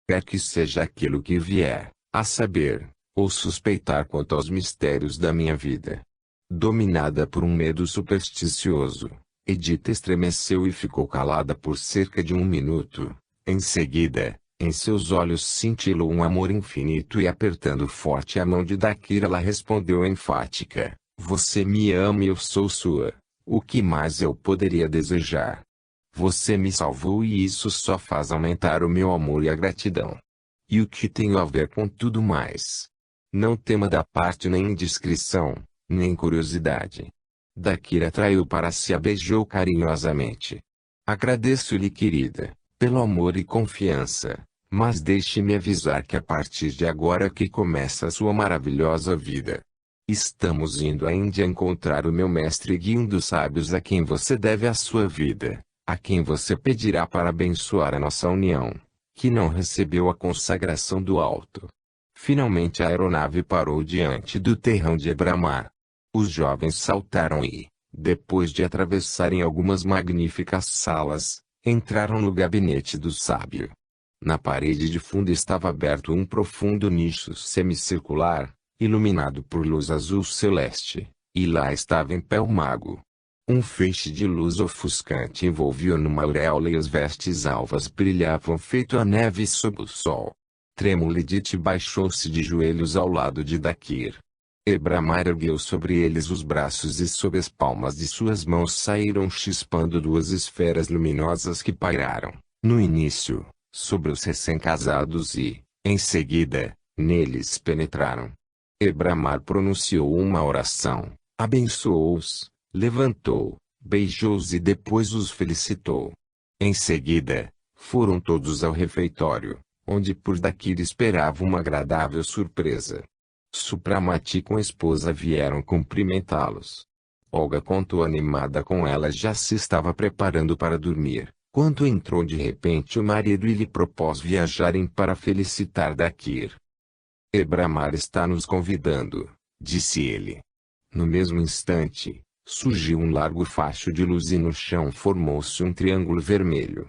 quer que seja aquilo que vier, a saber, ou suspeitar quanto aos mistérios da minha vida. Dominada por um medo supersticioso, Edith estremeceu e ficou calada por cerca de 1 minuto. Em seguida, em seus olhos cintilou um amor infinito e apertando forte a mão de Dakir ela respondeu enfática: você me ama e eu sou sua. O que mais eu poderia desejar? Você me salvou e isso só faz aumentar o meu amor e a gratidão. E o que tenho a ver com tudo mais? Não tema da parte nem indiscrição, nem curiosidade. Dakir atraiu para si a beijou carinhosamente. Agradeço-lhe, querida, pelo amor e confiança, mas deixe-me avisar que a partir de agora que começa a sua maravilhosa vida. Estamos indo à Índia encontrar o meu mestre guia dos sábios a quem você deve a sua vida, a quem você pedirá para abençoar a nossa união, que não recebeu a consagração do alto. Finalmente a aeronave parou diante do terrão de Ebramar. Os jovens saltaram e, depois de atravessarem algumas magníficas salas, entraram no gabinete do sábio. Na parede de fundo estava aberto um profundo nicho semicircular, iluminado por luz azul celeste, e lá estava em pé o mago. Um feixe de luz ofuscante envolvia-o numa auréola e as vestes alvas brilhavam feito a neve sob o sol. Trêmula Edith baixou-se de joelhos ao lado de Dakir. Ebramar ergueu sobre eles os braços e sob as palmas de suas mãos saíram chispando duas esferas luminosas que pairaram, no início, sobre os recém-casados e, em seguida, neles penetraram. Ebramar pronunciou uma oração, abençoou-os, levantou, beijou-os e depois os felicitou. Em seguida, foram todos ao refeitório, onde por Dakir esperava uma agradável surpresa. Supramati com a esposa vieram cumprimentá-los. Olga contou animada com ela já se estava preparando para dormir, quando entrou de repente o marido e lhe propôs viajarem para felicitar Dakir. Ebramar está nos convidando, disse ele. No mesmo instante, surgiu um largo facho de luz e no chão formou-se um triângulo vermelho.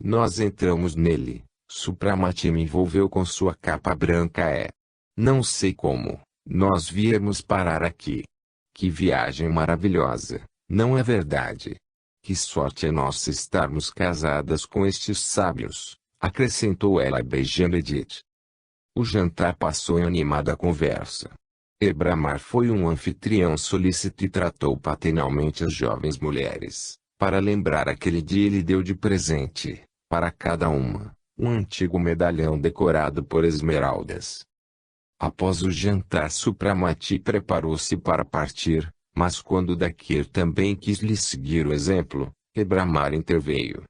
Nós entramos nele. Supramati me envolveu com sua capa branca. Não sei como, nós viemos parar aqui. Que viagem maravilhosa, não é verdade? Que sorte é nossa estarmos casadas com estes sábios, acrescentou ela beijando Edith. O jantar passou em animada conversa. Ebramar foi um anfitrião solícito e tratou paternalmente as jovens mulheres. Para lembrar aquele dia ele deu de presente, para cada uma, um antigo medalhão decorado por esmeraldas. Após o jantar Supramati preparou-se para partir, mas quando Dakir também quis lhe seguir o exemplo, Ebramar interveio.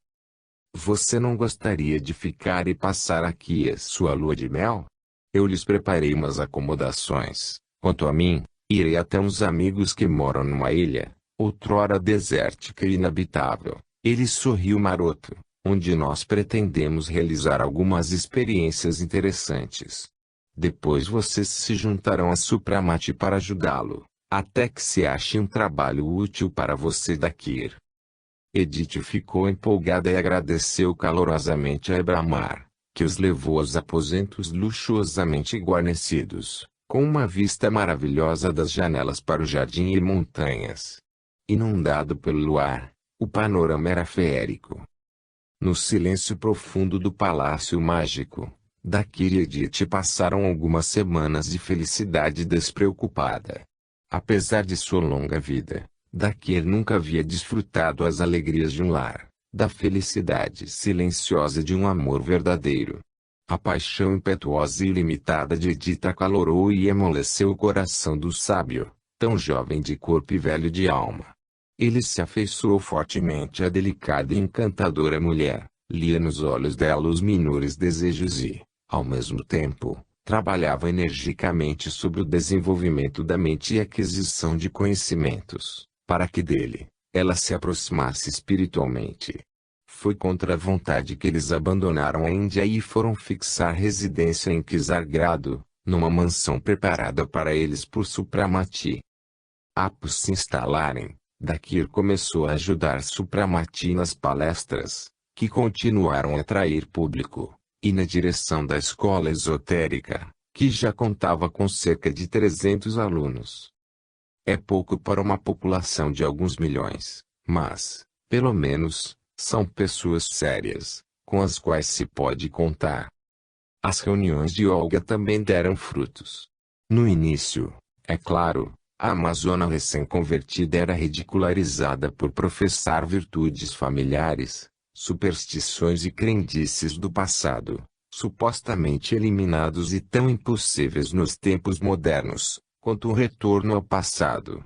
Você não gostaria de ficar e passar aqui a sua lua de mel? Eu lhes preparei umas acomodações. Quanto a mim, irei até uns amigos que moram numa ilha, outrora desértica e inabitável. Ele sorriu maroto, onde nós pretendemos realizar algumas experiências interessantes. Depois vocês se juntarão a Supramati para ajudá-lo, até que se ache um trabalho útil para você, Dakir. Edith ficou empolgada e agradeceu calorosamente a Ebramar, que os levou aos aposentos luxuosamente guarnecidos, com uma vista maravilhosa das janelas para o jardim e montanhas. Inundado pelo luar, o panorama era feérico. No silêncio profundo do palácio mágico, Dakir e Edith passaram algumas semanas de felicidade despreocupada. Apesar de sua longa vida, Dakir nunca havia desfrutado as alegrias de um lar, da felicidade silenciosa de um amor verdadeiro. A paixão impetuosa e ilimitada de Edith acalorou e amoleceu o coração do sábio, tão jovem de corpo e velho de alma. Ele se afeiçoou fortemente à delicada e encantadora mulher, lia nos olhos dela os minores desejos e, ao mesmo tempo, trabalhava energicamente sobre o desenvolvimento da mente e aquisição de conhecimentos, para que dele, ela se aproximasse espiritualmente. Foi contra a vontade que eles abandonaram a Índia e foram fixar residência em Kisargrado, numa mansão preparada para eles por Supramati. Após se instalarem, Dakir começou a ajudar Supramati nas palestras, que continuaram a atrair público, e na direção da escola esotérica, que já contava com cerca de 300 alunos. É pouco para uma população de alguns milhões, mas, pelo menos, são pessoas sérias, com as quais se pode contar. As reuniões de Olga também deram frutos. No início, é claro, a amazona recém-convertida era ridicularizada por professar virtudes familiares, superstições e crendices do passado, supostamente eliminados e tão impossíveis nos tempos modernos, quanto o retorno ao passado.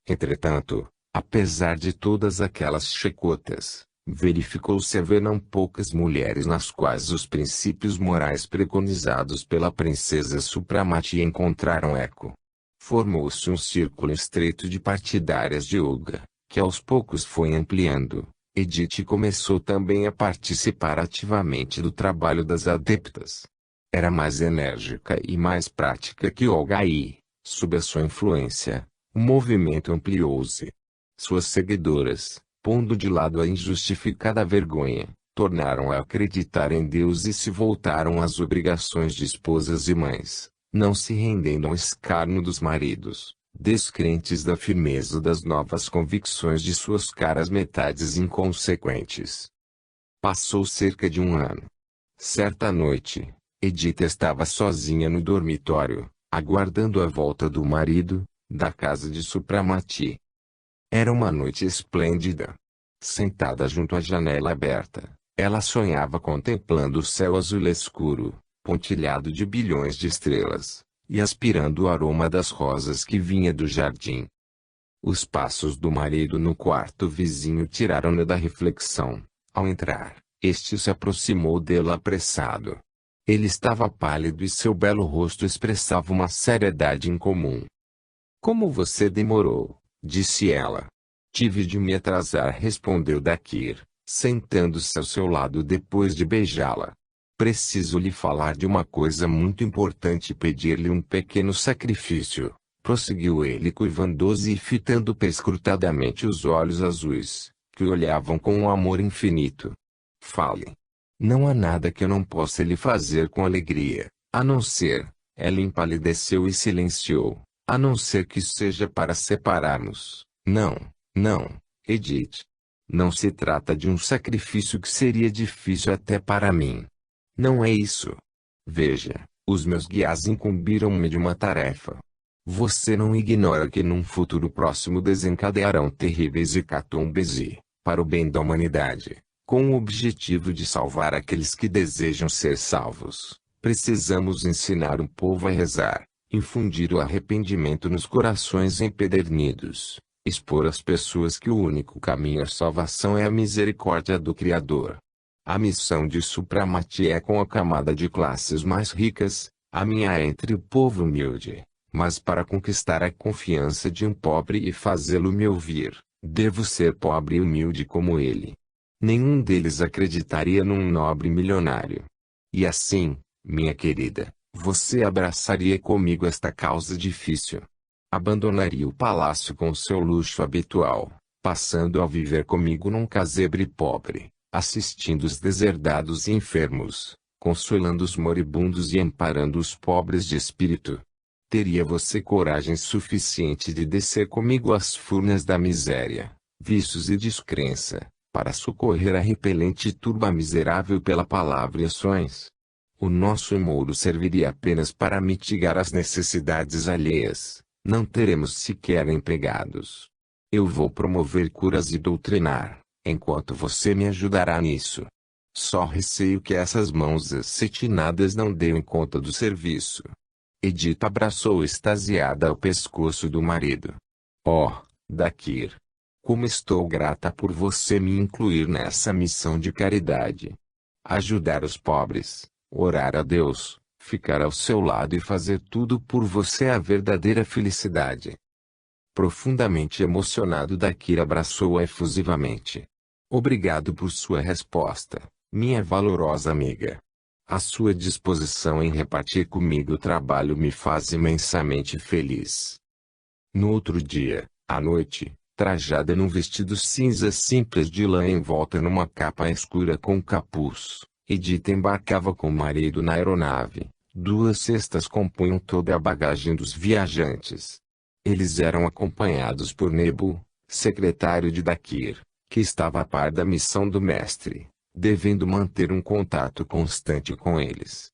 Entretanto, apesar de todas aquelas chicotas, verificou-se haver não poucas mulheres nas quais os princípios morais preconizados pela princesa Supramati encontraram eco. Formou-se um círculo estreito de partidárias de Olga, que aos poucos foi ampliando. Edith começou também a participar ativamente do trabalho das adeptas. Era mais enérgica e mais prática que Olga e, sob a sua influência, o movimento ampliou-se. Suas seguidoras, pondo de lado a injustificada vergonha, tornaram a acreditar em Deus e se voltaram às obrigações de esposas e mães, não se rendendo ao escárnio dos maridos, descrentes da firmeza das novas convicções de suas caras metades inconsequentes. Passou cerca de um ano. Certa noite, Edith estava sozinha no dormitório, aguardando a volta do marido, da casa de Supramati. Era uma noite esplêndida. Sentada junto à janela aberta, ela sonhava contemplando o céu azul escuro, pontilhado de bilhões de estrelas, e aspirando o aroma das rosas que vinha do jardim. Os passos do marido no quarto vizinho tiraram-na da reflexão. Ao entrar, este se aproximou dela apressado. Ele estava pálido e seu belo rosto expressava uma seriedade incomum. "Como você demorou?" disse ela. "Tive de me atrasar", respondeu Dakir, sentando-se ao seu lado depois de beijá-la. "Preciso lhe falar de uma coisa muito importante e pedir-lhe um pequeno sacrifício", prosseguiu ele curvando-se e fitando perscrutadamente os olhos azuis, que olhavam com um amor infinito. "Fale. Não há nada que eu não possa lhe fazer com alegria, a não ser..." Ela empalideceu e silenciou. "A não ser que seja para separarmos." "Não, não, Edith. Não se trata de um sacrifício que seria difícil até para mim. Não é isso. Veja, os meus guias incumbiram-me de uma tarefa. Você não ignora que num futuro próximo desencadearão terríveis hecatombes e, para o bem da humanidade, com o objetivo de salvar aqueles que desejam ser salvos, precisamos ensinar o povo a rezar, infundir o arrependimento nos corações empedernidos, expor às pessoas que o único caminho à salvação é a misericórdia do Criador. A missão de Supramati é com a camada de classes mais ricas, a minha é entre o povo humilde, mas para conquistar a confiança de um pobre e fazê-lo me ouvir, devo ser pobre e humilde como ele. Nenhum deles acreditaria num nobre milionário. E assim, minha querida, você abraçaria comigo esta causa difícil. Abandonaria o palácio com seu luxo habitual, passando a viver comigo num casebre pobre, assistindo os deserdados e enfermos, consolando os moribundos e amparando os pobres de espírito. Teria você coragem suficiente de descer comigo às furnas da miséria, vícios e descrença, para socorrer a repelente turba miserável pela palavra e ações? O nosso mouro serviria apenas para mitigar as necessidades alheias. Não teremos sequer empregados. Eu vou promover curas e doutrinar, enquanto você me ajudará nisso. Só receio que essas mãos acetinadas não deem conta do serviço." Edith abraçou extasiada o pescoço do marido. "Oh, Dakir! Como estou grata por você me incluir nessa missão de caridade. Ajudar os pobres, orar a Deus, ficar ao seu lado e fazer tudo por você é a verdadeira felicidade." Profundamente emocionado, Dakir abraçou-a efusivamente. "Obrigado por sua resposta, minha valorosa amiga. A sua disposição em repartir comigo o trabalho me faz imensamente feliz." No outro dia, à noite, trajada num vestido cinza simples de lã envolta numa capa escura com capuz, Edith embarcava com o marido na aeronave. 2 cestas compunham toda a bagagem dos viajantes. Eles eram acompanhados por Nebo, secretário de Dakir, que estava a par da missão do mestre, devendo manter um contato constante com eles.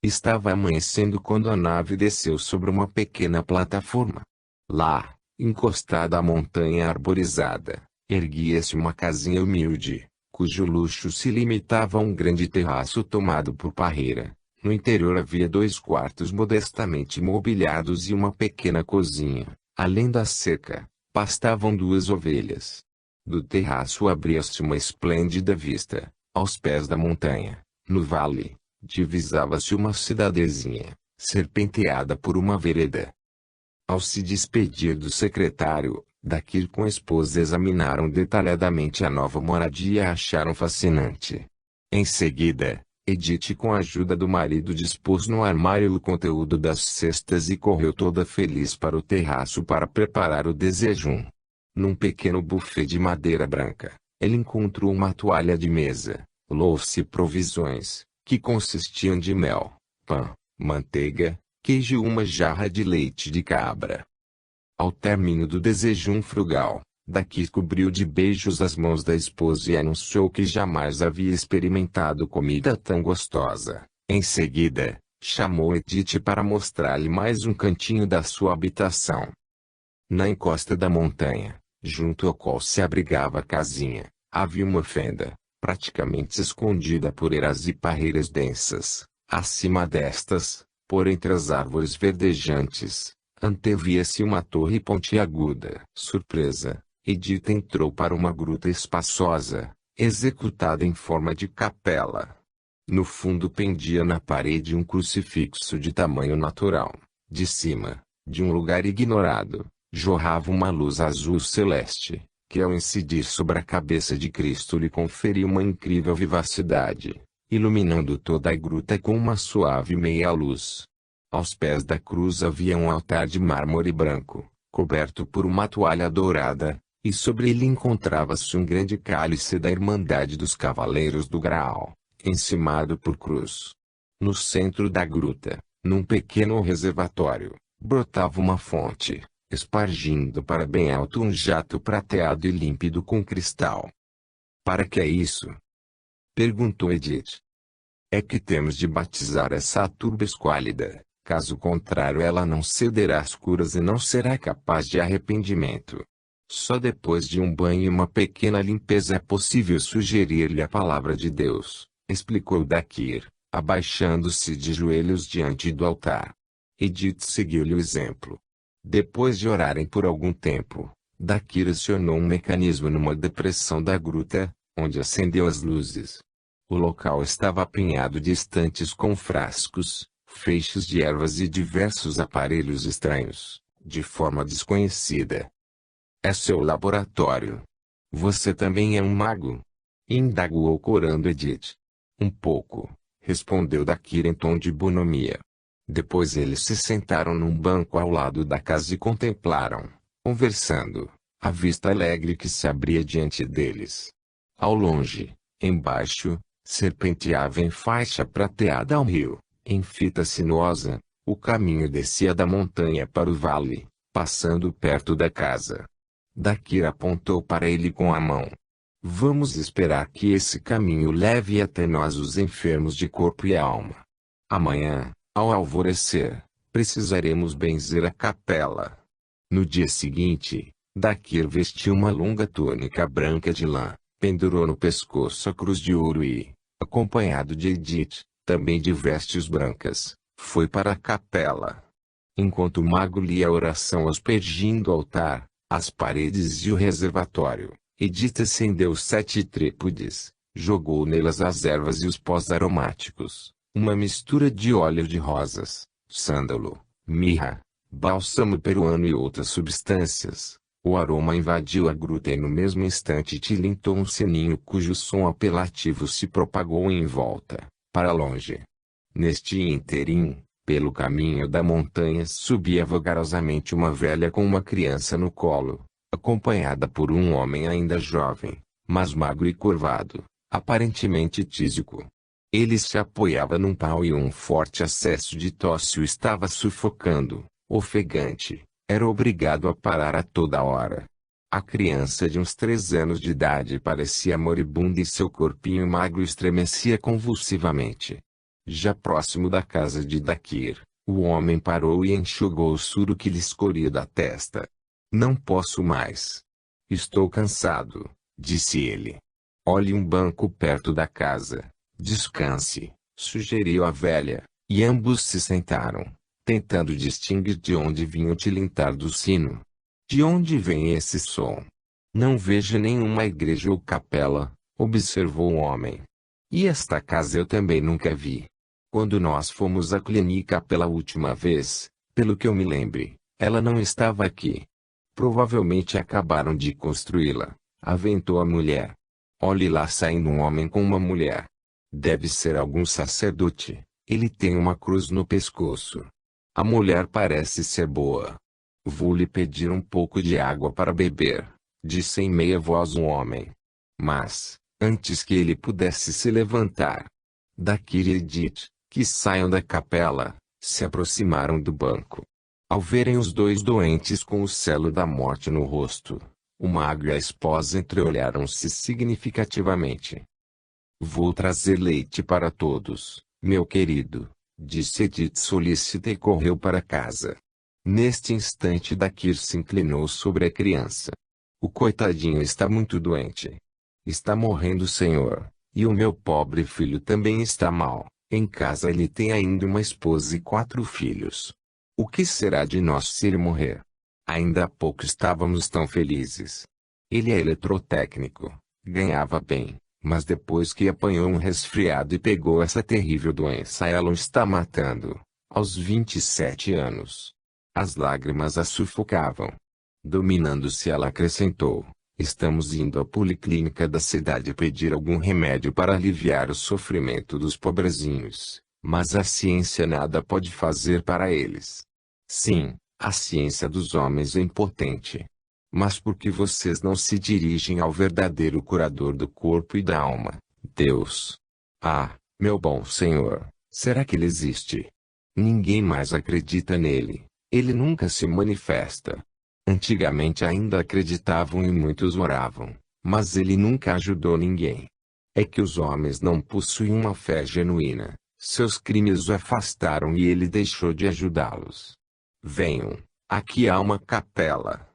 Estava amanhecendo quando a nave desceu sobre uma pequena plataforma. Lá, encostada à montanha arborizada, erguia-se uma casinha humilde, cujo luxo se limitava a um grande terraço tomado por parreira. No interior havia 2 quartos modestamente mobiliados e uma pequena cozinha. Além da cerca, pastavam 2 ovelhas. Do terraço abria-se uma esplêndida vista. Aos pés da montanha, no vale, divisava-se uma cidadezinha, serpenteada por uma vereda. Ao se despedir do secretário, Dakir com a esposa examinaram detalhadamente a nova moradia e a acharam fascinante. Em seguida, Edith com a ajuda do marido dispôs no armário o conteúdo das cestas e correu toda feliz para o terraço para preparar o desejum. Num pequeno buffet de madeira branca, ele encontrou uma toalha de mesa, louça e provisões, que consistiam de mel, pão, manteiga, queijo e uma jarra de leite de cabra. Ao término do desejum frugal, Dakir cobriu de beijos as mãos da esposa e anunciou que jamais havia experimentado comida tão gostosa. Em seguida, chamou Edith para mostrar-lhe mais um cantinho da sua habitação. Na encosta da montanha, junto ao qual se abrigava a casinha, havia uma fenda, praticamente escondida por eras e parreiras densas. Acima destas, por entre as árvores verdejantes, antevia-se uma torre pontiaguda. Surpresa, Edith entrou para uma gruta espaçosa, executada em forma de capela. No fundo pendia na parede um crucifixo de tamanho natural. De cima, de um lugar ignorado, jorrava uma luz azul celeste, que ao incidir sobre a cabeça de Cristo lhe conferia uma incrível vivacidade, iluminando toda a gruta com uma suave meia-luz. Aos pés da cruz havia um altar de mármore branco, coberto por uma toalha dourada, e sobre ele encontrava-se um grande cálice da Irmandade dos Cavaleiros do Graal, encimado por cruz. No centro da gruta, num pequeno reservatório, brotava uma fonte, espargindo para bem alto um jato prateado e límpido com cristal. "Para que é isso?" perguntou Edith. "É que temos de batizar essa turba esquálida, caso contrário ela não cederá às curas e não será capaz de arrependimento. Só depois de um banho e uma pequena limpeza é possível sugerir-lhe a palavra de Deus", explicou Dakir, abaixando-se de joelhos diante do altar. Edith seguiu-lhe o exemplo. Depois de orarem por algum tempo, Dakir acionou um mecanismo numa depressão da gruta, onde acendeu as luzes. O local estava apinhado de estantes com frascos, feixes de ervas e diversos aparelhos estranhos, de forma desconhecida. "É seu laboratório. Você também é um mago?" indagou corando Edith. "Um pouco", respondeu Dakir em tom de bonomia. Depois eles se sentaram num banco ao lado da casa e contemplaram, conversando, a vista alegre que se abria diante deles. Ao longe, embaixo, serpenteava em faixa prateada ao rio, em fita sinuosa, o caminho descia da montanha para o vale, passando perto da casa. Dakir apontou para ele com a mão. "Vamos esperar que esse caminho leve até nós os enfermos de corpo e alma. Amanhã, ao alvorecer, precisaremos benzer a capela." No dia seguinte, Dakir vestiu uma longa túnica branca de lã, pendurou no pescoço a cruz de ouro e, acompanhado de Edith, também de vestes brancas, foi para a capela. Enquanto o mago lia a oração aspergindo o altar, as paredes e o reservatório, Edith acendeu 7 trípodes, jogou nelas as ervas e os pós aromáticos, uma mistura de óleo de rosas, sândalo, mirra, bálsamo peruano e outras substâncias. O aroma invadiu a gruta e no mesmo instante tilintou um sininho cujo som apelativo se propagou em volta, para longe. Neste ínterim, pelo caminho da montanha subia vagarosamente uma velha com uma criança no colo, acompanhada por um homem ainda jovem, mas magro e curvado, aparentemente tísico. Ele se apoiava num pau e um forte acesso de tosse o estava sufocando. Ofegante, era obrigado a parar a toda hora. A criança de uns 3 anos de idade parecia moribunda e seu corpinho magro estremecia convulsivamente. Já próximo da casa de Dakir, o homem parou e enxugou o suro que lhe escorria da testa. Não posso mais. Estou cansado, disse ele. Olhe um banco perto da casa. Descanse, sugeriu a velha, e ambos se sentaram, tentando distinguir de onde vinha o tilintar do sino. De onde vem esse som? Não vejo nenhuma igreja ou capela, observou o homem. E esta casa eu também nunca vi. Quando nós fomos à clínica pela última vez, pelo que eu me lembre, ela não estava aqui. Provavelmente acabaram de construí-la, aventou a mulher. Olhe lá saindo um homem com uma mulher. Deve ser algum sacerdote, ele tem uma cruz no pescoço. A mulher parece ser boa. Vou lhe pedir um pouco de água para beber, disse em meia voz um homem. Mas, antes que ele pudesse se levantar, Dakir e Edith, que saiam da capela, se aproximaram do banco. Ao verem os dois doentes com o selo da morte no rosto, o magro e a esposa entreolharam-se significativamente. Vou trazer leite para todos, meu querido, disse Edith solícita e correu para casa. Neste instante Dakir se inclinou sobre a criança. O coitadinho está muito doente. Está morrendo, senhor, e o meu pobre filho também está mal. Em casa ele tem ainda uma esposa e 4 filhos. O que será de nós se ele morrer? Ainda há pouco estávamos tão felizes. Ele é eletrotécnico, ganhava bem. Mas depois que apanhou um resfriado e pegou essa terrível doença, ela o está matando, aos 27 anos. As lágrimas a sufocavam. Dominando-se, ela acrescentou: estamos indo à policlínica da cidade pedir algum remédio para aliviar o sofrimento dos pobrezinhos, mas a ciência nada pode fazer para eles. Sim, a ciência dos homens é impotente. Mas por que vocês não se dirigem ao verdadeiro curador do corpo e da alma, Deus? Ah, meu bom Senhor, será que ele existe? Ninguém mais acredita nele. Ele nunca se manifesta. Antigamente ainda acreditavam e muitos oravam, mas ele nunca ajudou ninguém. É que os homens não possuem uma fé genuína. Seus crimes o afastaram e ele deixou de ajudá-los. Venham, aqui há uma capela.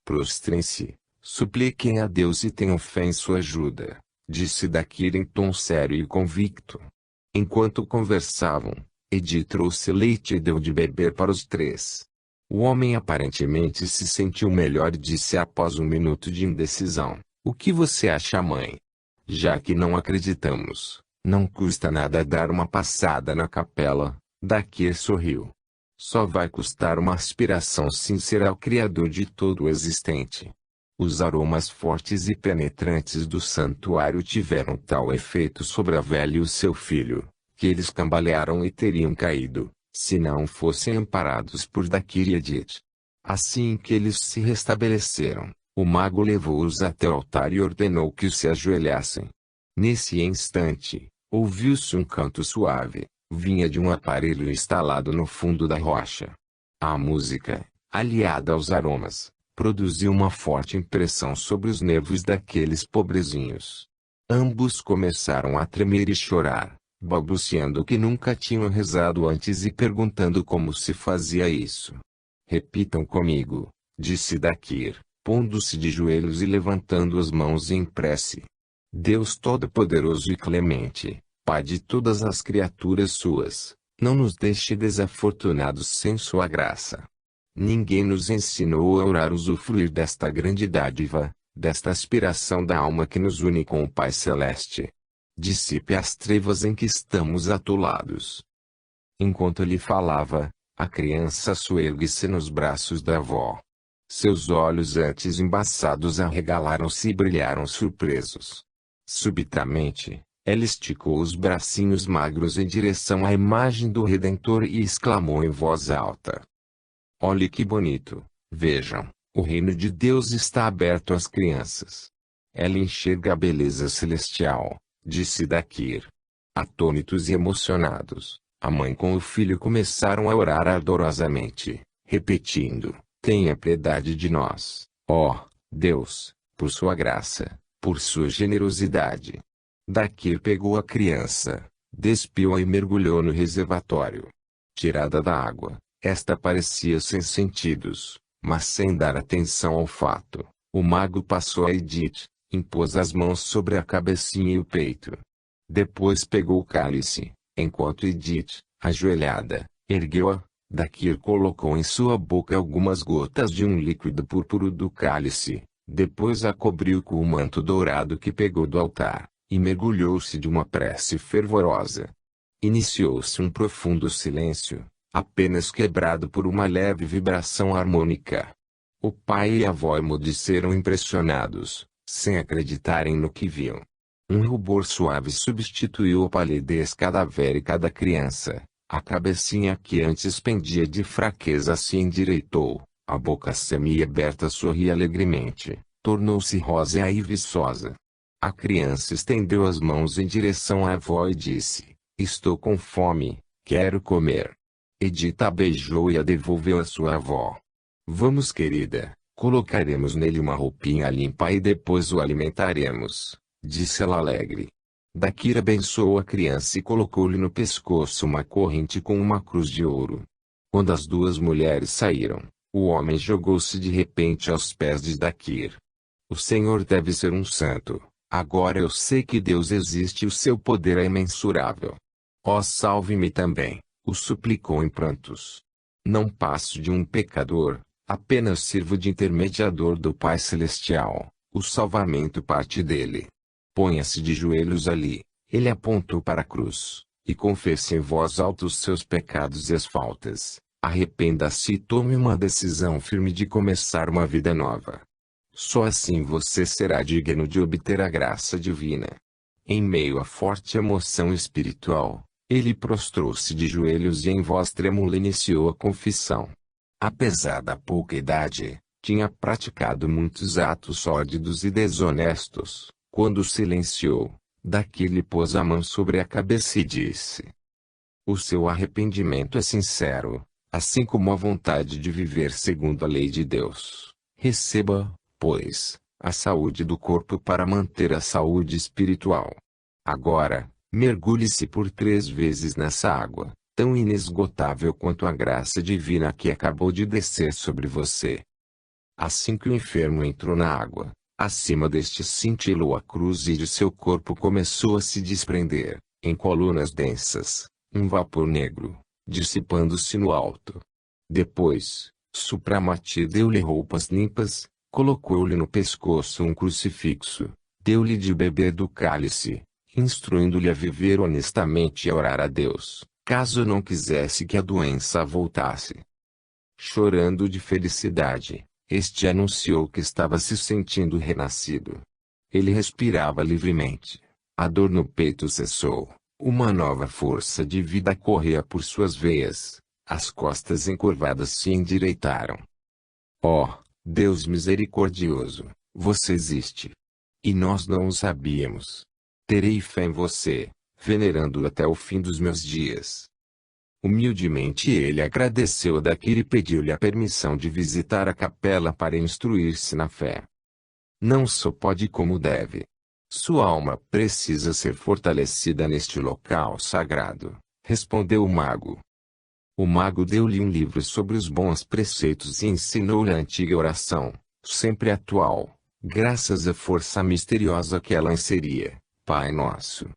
Prostrem-se, supliquem a Deus e tenham fé em sua ajuda, disse Dakir em tom sério e convicto. Enquanto conversavam, Edith trouxe leite e deu de beber para os 3. O homem aparentemente se sentiu melhor e disse após um minuto de indecisão: o que você acha, mãe? Já que não acreditamos, não custa nada dar uma passada na capela. Dakir sorriu. Só vai custar uma aspiração sincera ao Criador de todo o existente. Os aromas fortes e penetrantes do santuário tiveram tal efeito sobre a velha e o seu filho, que eles cambalearam e teriam caído, se não fossem amparados por Dakir e Edith. Assim que eles se restabeleceram, o mago levou-os até o altar e ordenou que se ajoelhassem. Nesse instante, ouviu-se um canto suave. Vinha de um aparelho instalado no fundo da rocha. A música, aliada aos aromas, produziu uma forte impressão sobre os nervos daqueles pobrezinhos. Ambos começaram a tremer e chorar, balbuciando que nunca tinham rezado antes e perguntando como se fazia isso. Repitam comigo, disse Dakir, pondo-se de joelhos e levantando as mãos em prece. Deus Todo-Poderoso e Clemente, Pai de todas as criaturas suas, não nos deixe desafortunados sem sua graça. Ninguém nos ensinou a orar usufruir desta grande dádiva, desta aspiração da alma que nos une com o Pai Celeste. Dissipe as trevas em que estamos atolados. Enquanto ele falava, a criança soergue-se nos braços da avó. Seus olhos antes embaçados arregalaram-se e brilharam surpresos. Subitamente, ela esticou os bracinhos magros em direção à imagem do Redentor e exclamou em voz alta: olhe que bonito, vejam, o reino de Deus está aberto às crianças. Ela enxerga a beleza celestial, disse Dakir. Atônitos e emocionados, a mãe com o filho começaram a orar ardorosamente, repetindo: tenha piedade de nós, ó Deus, por sua graça, por sua generosidade. Dakir pegou a criança, despiu-a e mergulhou no reservatório. Tirada da água, esta parecia sem sentidos, mas sem dar atenção ao fato. O mago passou a Edith, impôs as mãos sobre a cabecinha e o peito. Depois pegou o cálice, enquanto Edith, ajoelhada, ergueu-a. Dakir colocou em sua boca algumas gotas de um líquido púrpuro do cálice, depois a cobriu com o manto dourado que pegou do altar, e mergulhou-se de uma prece fervorosa. Iniciou-se um profundo silêncio, apenas quebrado por uma leve vibração harmônica. O pai e a avó emudeceram impressionados, sem acreditarem no que viam. Um rubor suave substituiu a palidez cadavérica da criança. A cabecinha que antes pendia de fraqueza se endireitou, a boca semi-aberta sorria alegremente, tornou-se rosa e viçosa. A criança estendeu as mãos em direção à avó e disse: estou com fome, quero comer. Edita a beijou e a devolveu à sua avó. Vamos, querida, colocaremos nele uma roupinha limpa e depois o alimentaremos, disse ela alegre. Dakir abençoou a criança e colocou-lhe no pescoço uma corrente com uma cruz de ouro. Quando as duas mulheres saíram, o homem jogou-se de repente aos pés de Dakir. O Senhor deve ser um santo. Agora eu sei que Deus existe e o seu poder é imensurável. Ó, salve-me também, o suplicou em prantos. Não passo de um pecador, apenas sirvo de intermediador do Pai Celestial. O salvamento parte dele. Ponha-se de joelhos ali, ele apontou para a cruz, e confesse em voz alta os seus pecados e as faltas. Arrependa-se e tome uma decisão firme de começar uma vida nova. Só assim você será digno de obter a graça divina. Em meio a forte emoção espiritual, ele prostrou-se de joelhos e em voz trêmula iniciou a confissão. Apesar da pouca idade, tinha praticado muitos atos sórdidos e desonestos. Quando silenciou, Dakir lhe pôs a mão sobre a cabeça e disse: o seu arrependimento é sincero, assim como a vontade de viver segundo a lei de Deus. Receba, pois, a saúde do corpo para manter a saúde espiritual. Agora, mergulhe-se por 3 vezes nessa água, tão inesgotável quanto a graça divina que acabou de descer sobre você. Assim que o enfermo entrou na água, acima deste cintilou a cruz e de seu corpo começou a se desprender, em colunas densas, um vapor negro, dissipando-se no alto. Depois, Supramati deu-lhe roupas limpas, colocou-lhe no pescoço um crucifixo, deu-lhe de beber do cálice, instruindo-lhe a viver honestamente e a orar a Deus, caso não quisesse que a doença voltasse. Chorando de felicidade, este anunciou que estava se sentindo renascido. Ele respirava livremente. A dor no peito cessou. Uma nova força de vida corria por suas veias. As costas encurvadas se endireitaram. Ó, Deus misericordioso, você existe. E nós não o sabíamos. Terei fé em você, venerando-o até o fim dos meus dias. Humildemente ele agradeceu a Dakir e pediu-lhe a permissão de visitar a capela para instruir-se na fé. Não só pode como deve. Sua alma precisa ser fortalecida neste local sagrado, respondeu o mago. O mago deu-lhe um livro sobre os bons preceitos e ensinou-lhe a antiga oração, sempre atual, graças à força misteriosa que ela inseria: Pai Nosso.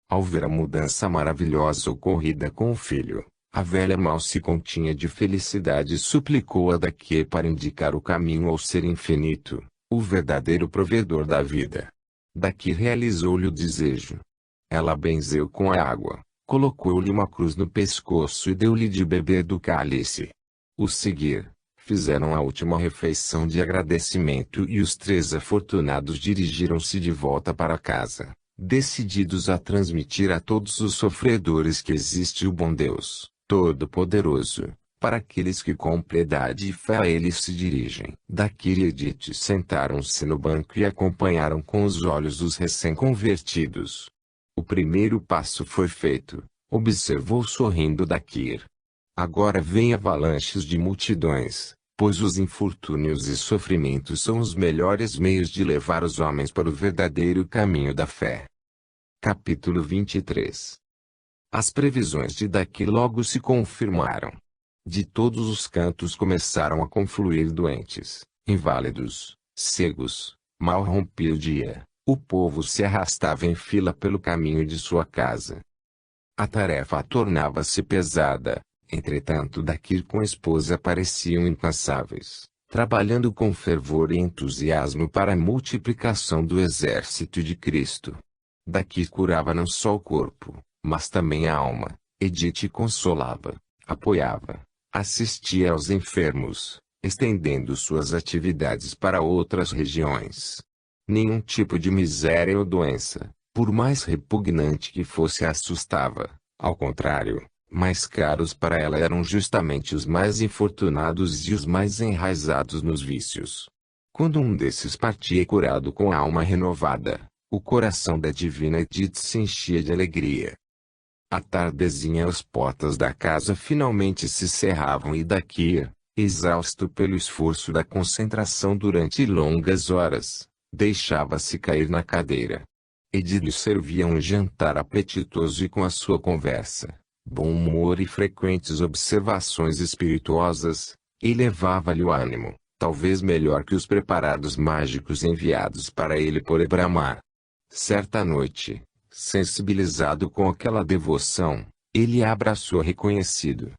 Ao ver a mudança maravilhosa ocorrida com o filho, a velha mal se continha de felicidade e suplicou a Dakir para indicar o caminho ao Ser Infinito, o verdadeiro provedor da vida. Dakir realizou-lhe o desejo. Ela benzeu com a água, colocou-lhe uma cruz no pescoço e deu-lhe de beber do cálice. O seguir, fizeram a última refeição de agradecimento e os 3 afortunados dirigiram-se de volta para casa, decididos a transmitir a todos os sofredores que existe o bom Deus, Todo-Poderoso, para aqueles que com piedade e fé a ele se dirigem. Dakir e Edith sentaram-se no banco e acompanharam com os olhos os recém-convertidos. O primeiro passo foi feito, observou sorrindo Dakir. Agora vem avalanches de multidões, pois os infortúnios e sofrimentos são os melhores meios de levar os homens para o verdadeiro caminho da fé. Capítulo 23. As previsões de Dakir logo se confirmaram. De todos os cantos começaram a confluir doentes, inválidos, cegos. Mal rompia o dia, o povo se arrastava em fila pelo caminho de sua casa. A tarefa tornava-se pesada, entretanto Dakir com a esposa pareciam incansáveis, trabalhando com fervor e entusiasmo para a multiplicação do exército de Cristo. Dakir curava não só o corpo, mas também a alma. Edith consolava, apoiava, assistia aos enfermos, estendendo suas atividades para outras regiões. Nenhum tipo de miséria ou doença, por mais repugnante que fosse, a assustava. Ao contrário, mais caros para ela eram justamente os mais infortunados e os mais enraizados nos vícios. Quando um desses partia curado com a alma renovada, o coração da divina Edith se enchia de alegria. À tardezinha as portas da casa finalmente se cerravam e Dakir, exausto pelo esforço da concentração durante longas horas, deixava-se cair na cadeira. Edith lhe servia um jantar apetitoso e com a sua conversa, bom humor e frequentes observações espirituosas, elevava-lhe o ânimo, talvez melhor que os preparados mágicos enviados para ele por Ebramar. Certa noite, sensibilizado com aquela devoção, ele a abraçou reconhecido.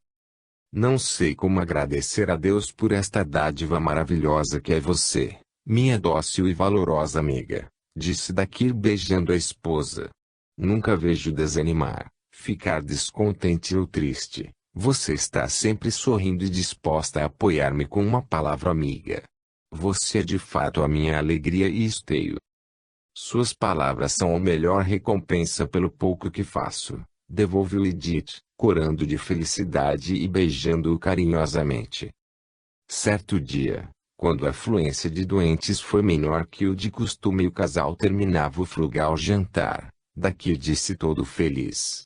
Não sei como agradecer a Deus por esta dádiva maravilhosa que é você, minha dócil e valorosa amiga, disse Dakir beijando a esposa. Nunca vejo desanimar, ficar descontente ou triste. Você está sempre sorrindo e disposta a apoiar-me com uma palavra amiga. Você é de fato a minha alegria e esteio. Suas palavras são a melhor recompensa pelo pouco que faço, devolveu Edith, corando de felicidade e beijando-o carinhosamente. Certo dia, quando a afluência de doentes foi menor que o de costume e o casal terminava o frugal jantar, Dakir disse todo feliz.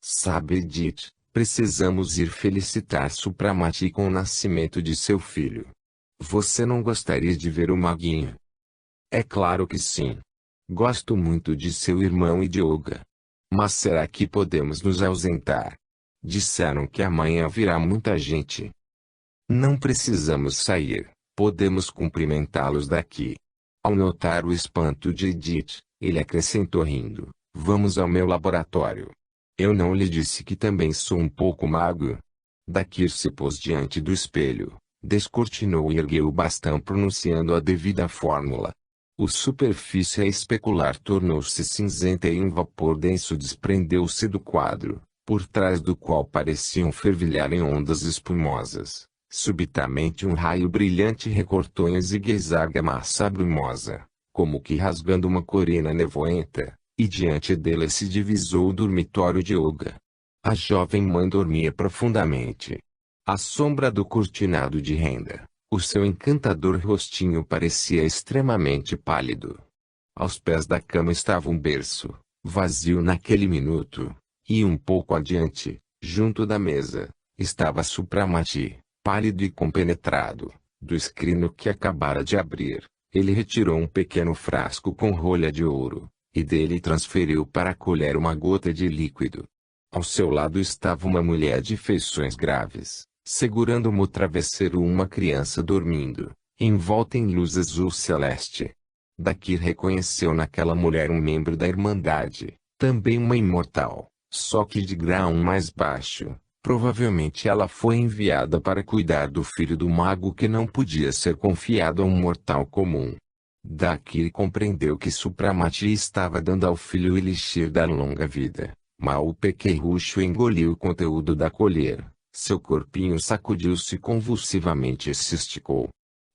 Sabe, Edith, precisamos ir felicitar Supramati com o nascimento de seu filho. Você não gostaria de ver o Maguinho? É claro que sim. Gosto muito de seu irmão e de Olga. Mas será que podemos nos ausentar? Disseram que amanhã virá muita gente. Não precisamos sair, podemos cumprimentá-los daqui. Ao notar o espanto de Edith, ele acrescentou rindo, vamos ao meu laboratório. Eu não lhe disse que também sou um pouco mago? Dakir se pôs diante do espelho, descortinou e ergueu o bastão pronunciando a devida fórmula. A superfície especular tornou-se cinzenta e um vapor denso desprendeu-se do quadro, por trás do qual pareciam fervilhar em ondas espumosas. Subitamente um raio brilhante recortou em zigue-zague a massa brumosa, como que rasgando uma corina nevoenta, e diante dele se divisou o dormitório de Olga. A jovem mãe dormia profundamente. À sombra do cortinado de renda, o seu encantador rostinho parecia extremamente pálido. Aos pés da cama estava um berço, vazio naquele minuto, e um pouco adiante, junto da mesa, estava Supramati, pálido e compenetrado, do escrino que acabara de abrir. Ele retirou um pequeno frasco com rolha de ouro, e dele transferiu para a colher uma gota de líquido. Ao seu lado estava uma mulher de feições graves, segurando no travesseiro uma criança dormindo, envolta em luz azul celeste. Dakir reconheceu naquela mulher um membro da Irmandade, também uma imortal, só que de grau mais baixo. Provavelmente ela foi enviada para cuidar do filho do mago que não podia ser confiado a um mortal comum. Dakir compreendeu que Supramati estava dando ao filho o elixir da longa vida. Mal o pequerrucho engoliu o conteúdo da colher. Seu corpinho sacudiu-se convulsivamente e se esticou.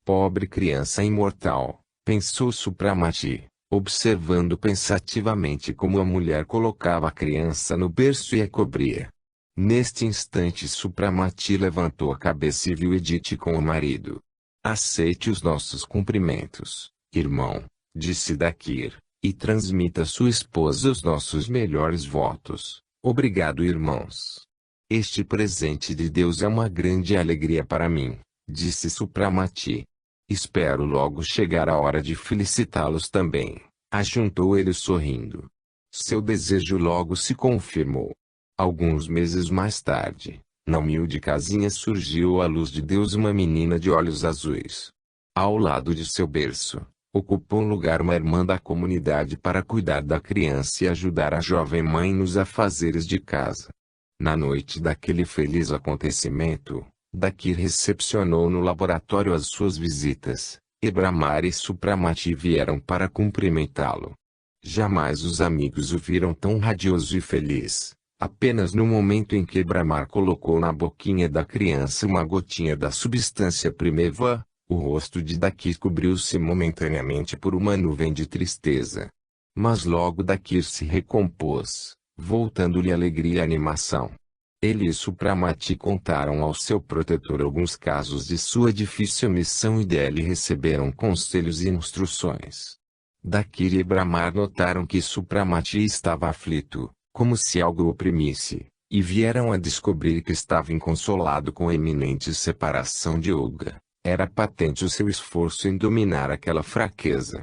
Pobre criança imortal, pensou Supramati, observando pensativamente como a mulher colocava a criança no berço e a cobria. Neste instante Supramati levantou a cabeça e viu Edith com o marido. Aceite os nossos cumprimentos, irmão, disse Dakir, E transmita à sua esposa os nossos melhores votos. Obrigado, irmãos. Este presente de Deus é uma grande alegria para mim, disse Supramati. Espero logo chegar a hora de felicitá-los também, ajuntou ele sorrindo. Seu desejo logo se confirmou. Alguns meses mais tarde, na humilde casinha surgiu à luz de Deus uma menina de olhos azuis. Ao lado de seu berço, ocupou um lugar uma irmã da comunidade para cuidar da criança e ajudar a jovem mãe nos afazeres de casa. Na noite daquele feliz acontecimento, Dakir recepcionou no laboratório as suas visitas. Brahmar e Supramati vieram para cumprimentá-lo. Jamais os amigos o viram tão radioso e feliz. Apenas no momento em que Brahmar colocou na boquinha da criança uma gotinha da substância primeva, o rosto de Dakir cobriu-se momentaneamente por uma nuvem de tristeza. Mas logo Dakir se recompôs, voltando-lhe alegria e animação. Ele e Supramati contaram ao seu protetor alguns casos de sua difícil missão e dele receberam conselhos e instruções. Dakir e Brahmar notaram que Supramati estava aflito, como se algo o oprimisse, e vieram a descobrir que estava inconsolado com a iminente separação de Olga. Era patente o seu esforço em dominar aquela fraqueza.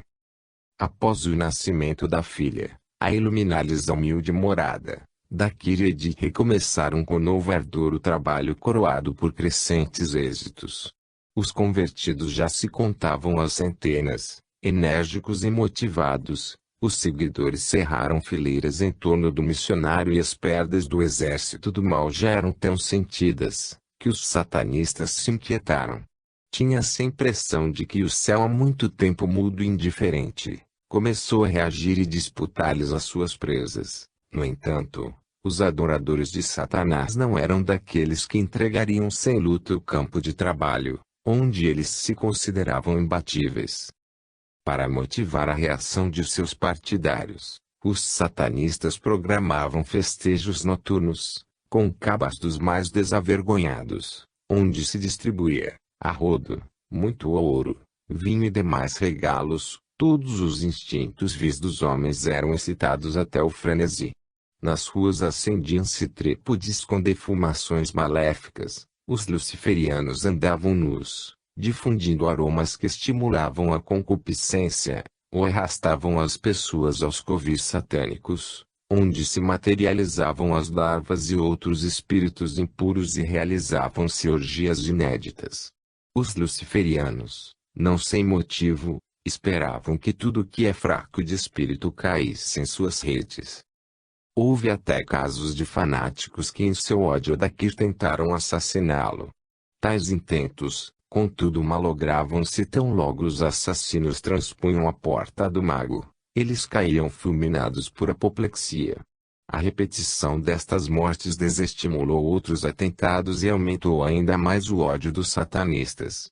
Após o nascimento da filha, a iluminar-lhes a humilde morada, Dakir e Edi recomeçaram com novo ardor o trabalho coroado por crescentes êxitos. Os convertidos já se contavam às centenas, enérgicos e motivados. Os seguidores cerraram fileiras em torno do missionário e as perdas do exército do mal já eram tão sentidas, que os satanistas se inquietaram. Tinha-se a impressão de que o céu há muito tempo mudo e indiferente, começou a reagir e disputar-lhes as suas presas. No entanto, os adoradores de Satanás não eram daqueles que entregariam sem luta o campo de trabalho, onde eles se consideravam imbatíveis. Para motivar a reação de seus partidários, os satanistas programavam festejos noturnos, com cabas dos mais desavergonhados, onde se distribuía, a rodo, muito ouro, vinho e demais regalos. Todos os instintos vis dos homens eram excitados até o frenesi. Nas ruas acendiam-se trípodes com defumações maléficas. Os luciferianos andavam nus, difundindo aromas que estimulavam a concupiscência, ou arrastavam as pessoas aos covis satânicos, onde se materializavam as larvas e outros espíritos impuros e realizavam-se orgias inéditas. Os luciferianos, não sem motivo, esperavam que tudo que é fraco de espírito caísse em suas redes. Houve até casos de fanáticos que em seu ódio a Dakir tentaram assassiná-lo. Tais intentos, contudo, malogravam-se tão logo os assassinos transpunham a porta do mago. Eles caíam fulminados por apoplexia. A repetição destas mortes desestimulou outros atentados e aumentou ainda mais o ódio dos satanistas.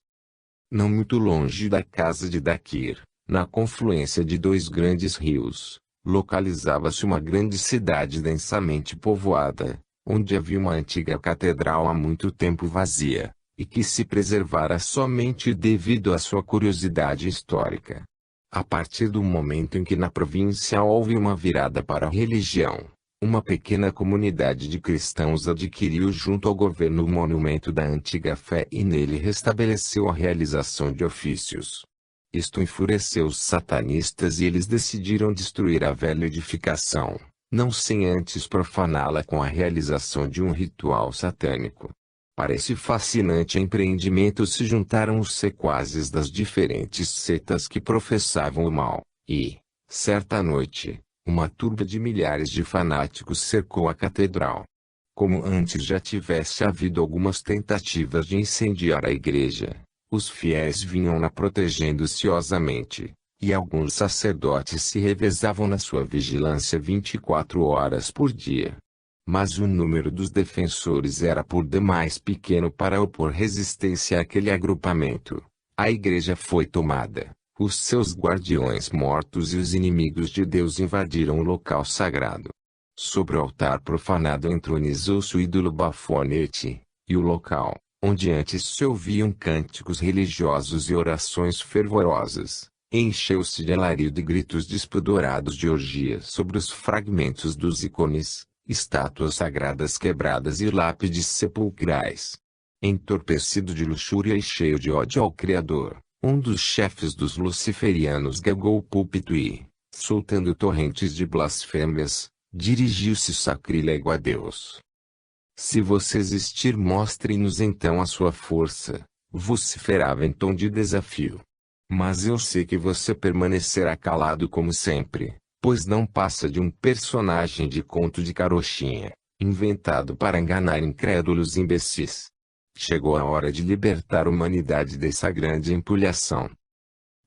Não muito longe da casa de Dakir, na confluência de dois grandes rios, localizava-se uma grande cidade densamente povoada, onde havia uma antiga catedral há muito tempo vazia, e que se preservara somente devido à sua curiosidade histórica. A partir do momento em que na província houve uma virada para a religião, uma pequena comunidade de cristãos adquiriu junto ao governo o monumento da antiga fé e nele restabeleceu a realização de ofícios. Isto enfureceu os satanistas e eles decidiram destruir a velha edificação, não sem antes profaná-la com a realização de um ritual satânico. Para esse fascinante empreendimento se juntaram os sequazes das diferentes setas que professavam o mal, e, certa noite, uma turba de milhares de fanáticos cercou a catedral. Como antes já tivesse havido algumas tentativas de incendiar a igreja, os fiéis vinham-na protegendo ciosamente, e alguns sacerdotes se revezavam na sua vigilância 24 horas por dia. Mas o número dos defensores era por demais pequeno para opor resistência àquele agrupamento. A igreja foi tomada. Os seus guardiões mortos e os inimigos de Deus invadiram o local sagrado. Sobre o altar profanado entronizou-se o ídolo Bafonete, e o local, onde antes se ouviam cânticos religiosos e orações fervorosas, Encheu-se de alarido e gritos despodorados de orgias sobre os fragmentos dos ícones, estátuas sagradas quebradas e lápides sepulcrais. Entorpecido de luxúria e cheio de ódio ao Criador, um dos chefes dos luciferianos galgou o púlpito e, soltando torrentes de blasfêmias, dirigiu-se sacrílego a Deus. Se você existir, mostre-nos então a sua força, vociferava em tom de desafio. Mas eu sei que você permanecerá calado como sempre, pois não passa de um personagem de conto de carochinha, inventado para enganar incrédulos imbecis. Chegou a hora de libertar a humanidade dessa grande empulhação.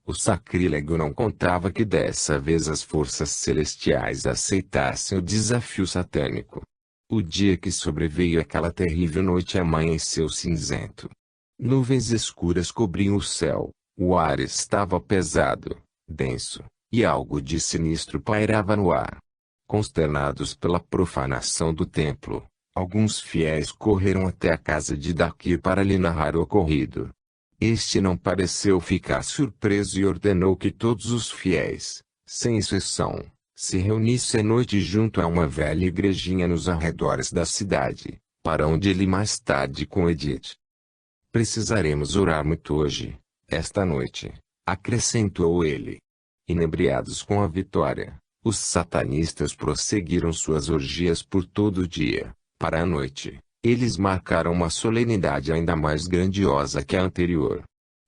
O sacrílego não contava que dessa vez as forças celestiais aceitassem o desafio satânico. O dia que sobreveio aquela terrível noite amanheceu cinzento. Nuvens escuras cobriam o céu, o ar estava pesado, denso, e algo de sinistro pairava no ar. Consternados pela profanação do templo, alguns fiéis correram até a casa de Dakir para lhe narrar o ocorrido. Este não pareceu ficar surpreso e ordenou que todos os fiéis, sem exceção, se reunissem à noite junto a uma velha igrejinha nos arredores da cidade, para onde ele mais tarde com Edith. Precisaremos orar muito hoje, esta noite, acrescentou ele. Inebriados com a vitória, os satanistas prosseguiram suas orgias por todo o dia. Para a noite, eles marcaram uma solenidade ainda mais grandiosa que a anterior.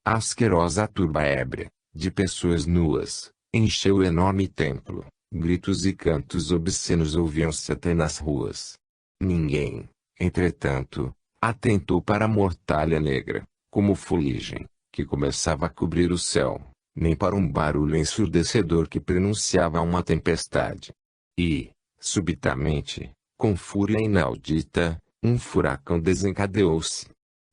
A asquerosa turba ébria, de pessoas nuas, encheu o enorme templo. Gritos e cantos obscenos ouviam-se até nas ruas. Ninguém, entretanto, atentou para a mortalha negra, como fuligem, que começava a cobrir o céu, nem para um barulho ensurdecedor que prenunciava uma tempestade. E, subitamente, com fúria inaudita, um furacão desencadeou-se.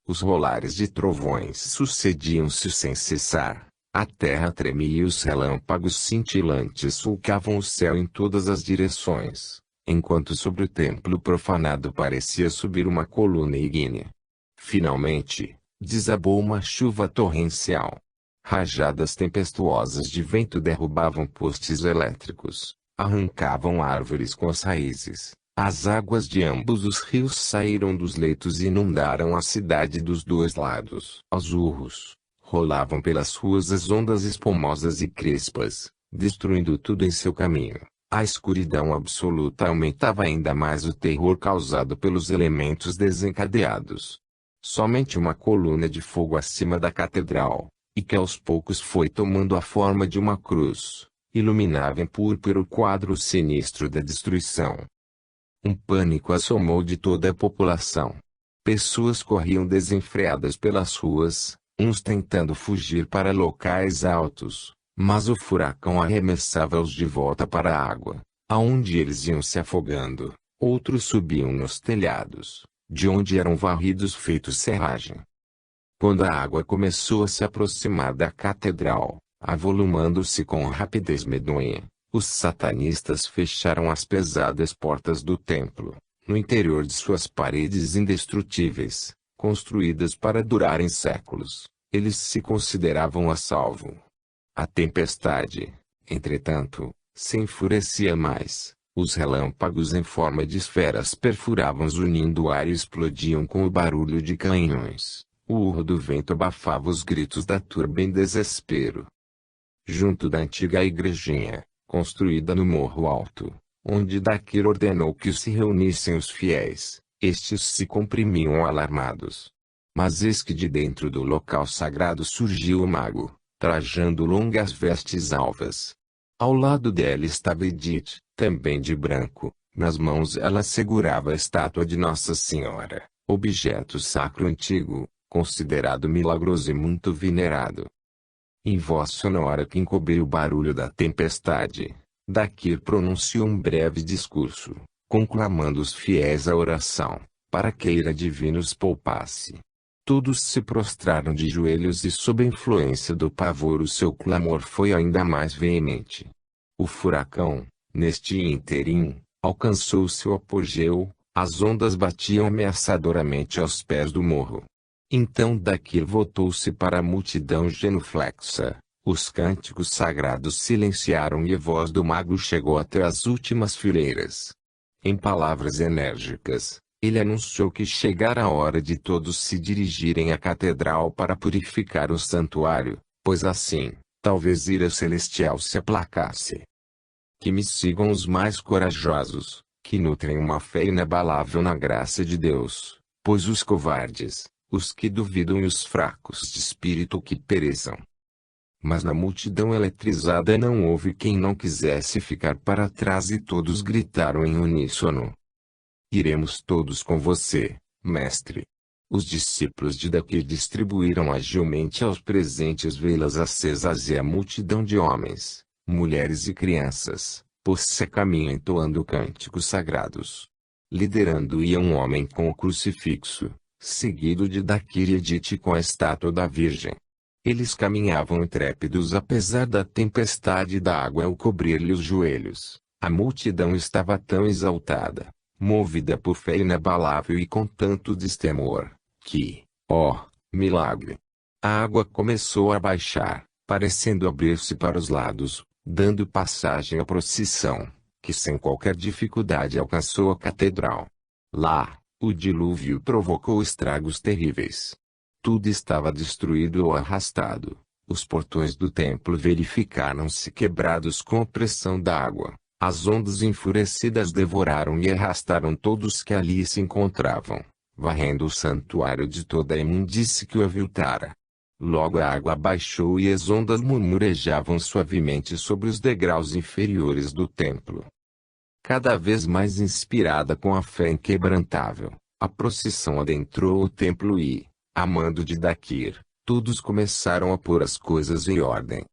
Os rolares de trovões sucediam-se sem cessar. A terra tremia e os relâmpagos cintilantes sulcavam o céu em todas as direções, enquanto sobre o templo profanado parecia subir uma coluna ígnea. Finalmente, desabou uma chuva torrencial. Rajadas tempestuosas de vento derrubavam postes elétricos, arrancavam árvores com as raízes. As águas de ambos os rios saíram dos leitos e inundaram a cidade dos dois lados. Aos urros, rolavam pelas ruas as ondas espumosas e crespas, destruindo tudo em seu caminho. A escuridão absoluta aumentava ainda mais o terror causado pelos elementos desencadeados. Somente uma coluna de fogo acima da catedral, e que aos poucos foi tomando a forma de uma cruz, iluminava em púrpura o quadro sinistro da destruição. Um pânico assomou de toda a população. Pessoas corriam desenfreadas pelas ruas, uns tentando fugir para locais altos, mas o furacão arremessava-os de volta para a água, aonde eles iam se afogando. Outros subiam nos telhados, de onde eram varridos feitos serragem. Quando a água começou a se aproximar da catedral, avolumando-se com rapidez medonha, os satanistas fecharam as pesadas portas do templo, no interior de suas paredes indestrutíveis, construídas para durarem séculos. Eles se consideravam a salvo. A tempestade, entretanto, se enfurecia mais. Os relâmpagos em forma de esferas perfuravam zunindo o ar e explodiam com o barulho de canhões. O urro do vento abafava os gritos da turba em desespero. Junto da antiga igrejinha, construída no morro alto, onde Dakir ordenou que se reunissem os fiéis, estes se comprimiam alarmados. Mas eis que de dentro do local sagrado surgiu o mago, trajando longas vestes alvas. Ao lado dela estava Edith, também de branco. Nas mãos ela segurava a estátua de Nossa Senhora, objeto sacro antigo, considerado milagroso e muito venerado. Em voz sonora que encobriu o barulho da tempestade, Dakir pronunciou um breve discurso, conclamando os fiéis à oração, para que a ira divina os poupasse. Todos se prostraram de joelhos e sob a influência do pavor o seu clamor foi ainda mais veemente. O furacão, neste ínterim, alcançou seu apogeu, as ondas batiam ameaçadoramente aos pés do morro. Então Dakir voltou-se para a multidão genuflexa, Os cânticos sagrados silenciaram e a voz do mago chegou até as últimas fileiras. Em palavras enérgicas, ele anunciou que chegara a hora de todos se dirigirem à catedral para purificar o santuário, pois assim, talvez ira celestial se aplacasse. Que me sigam os mais corajosos, que nutrem uma fé inabalável na graça de Deus, pois os covardes, os que duvidam e os fracos de espírito que pereçam. Mas na multidão eletrizada não houve quem não quisesse ficar para trás e todos gritaram em uníssono: Iremos todos com você, mestre. Os discípulos de Dakir distribuíram agilmente aos presentes velas acesas e a multidão de homens, mulheres e crianças, pôs-se a caminho entoando cânticos sagrados. Liderando ia um homem com o crucifixo, seguido de Dakir e Edith com a estátua da Virgem. Eles caminhavam intrépidos apesar da tempestade da água ao cobrir-lhe os joelhos. A multidão estava tão exaltada, movida por fé inabalável e com tanto destemor, que, ó, milagre! A água começou a baixar, parecendo abrir-se para os lados, dando passagem à procissão, que sem qualquer dificuldade alcançou a catedral. Lá, o dilúvio provocou estragos terríveis. Tudo estava destruído ou arrastado. Os portões do templo verificaram-se quebrados com a pressão da água. As ondas enfurecidas devoraram e arrastaram todos que ali se encontravam, varrendo o santuário de toda a imundície que o aviltara. Logo a água baixou e as ondas murmurejavam suavemente sobre os degraus inferiores do templo. Cada vez mais inspirada com a fé inquebrantável, a procissão adentrou o templo e, a mando de Dakir, todos começaram a pôr as coisas em ordem.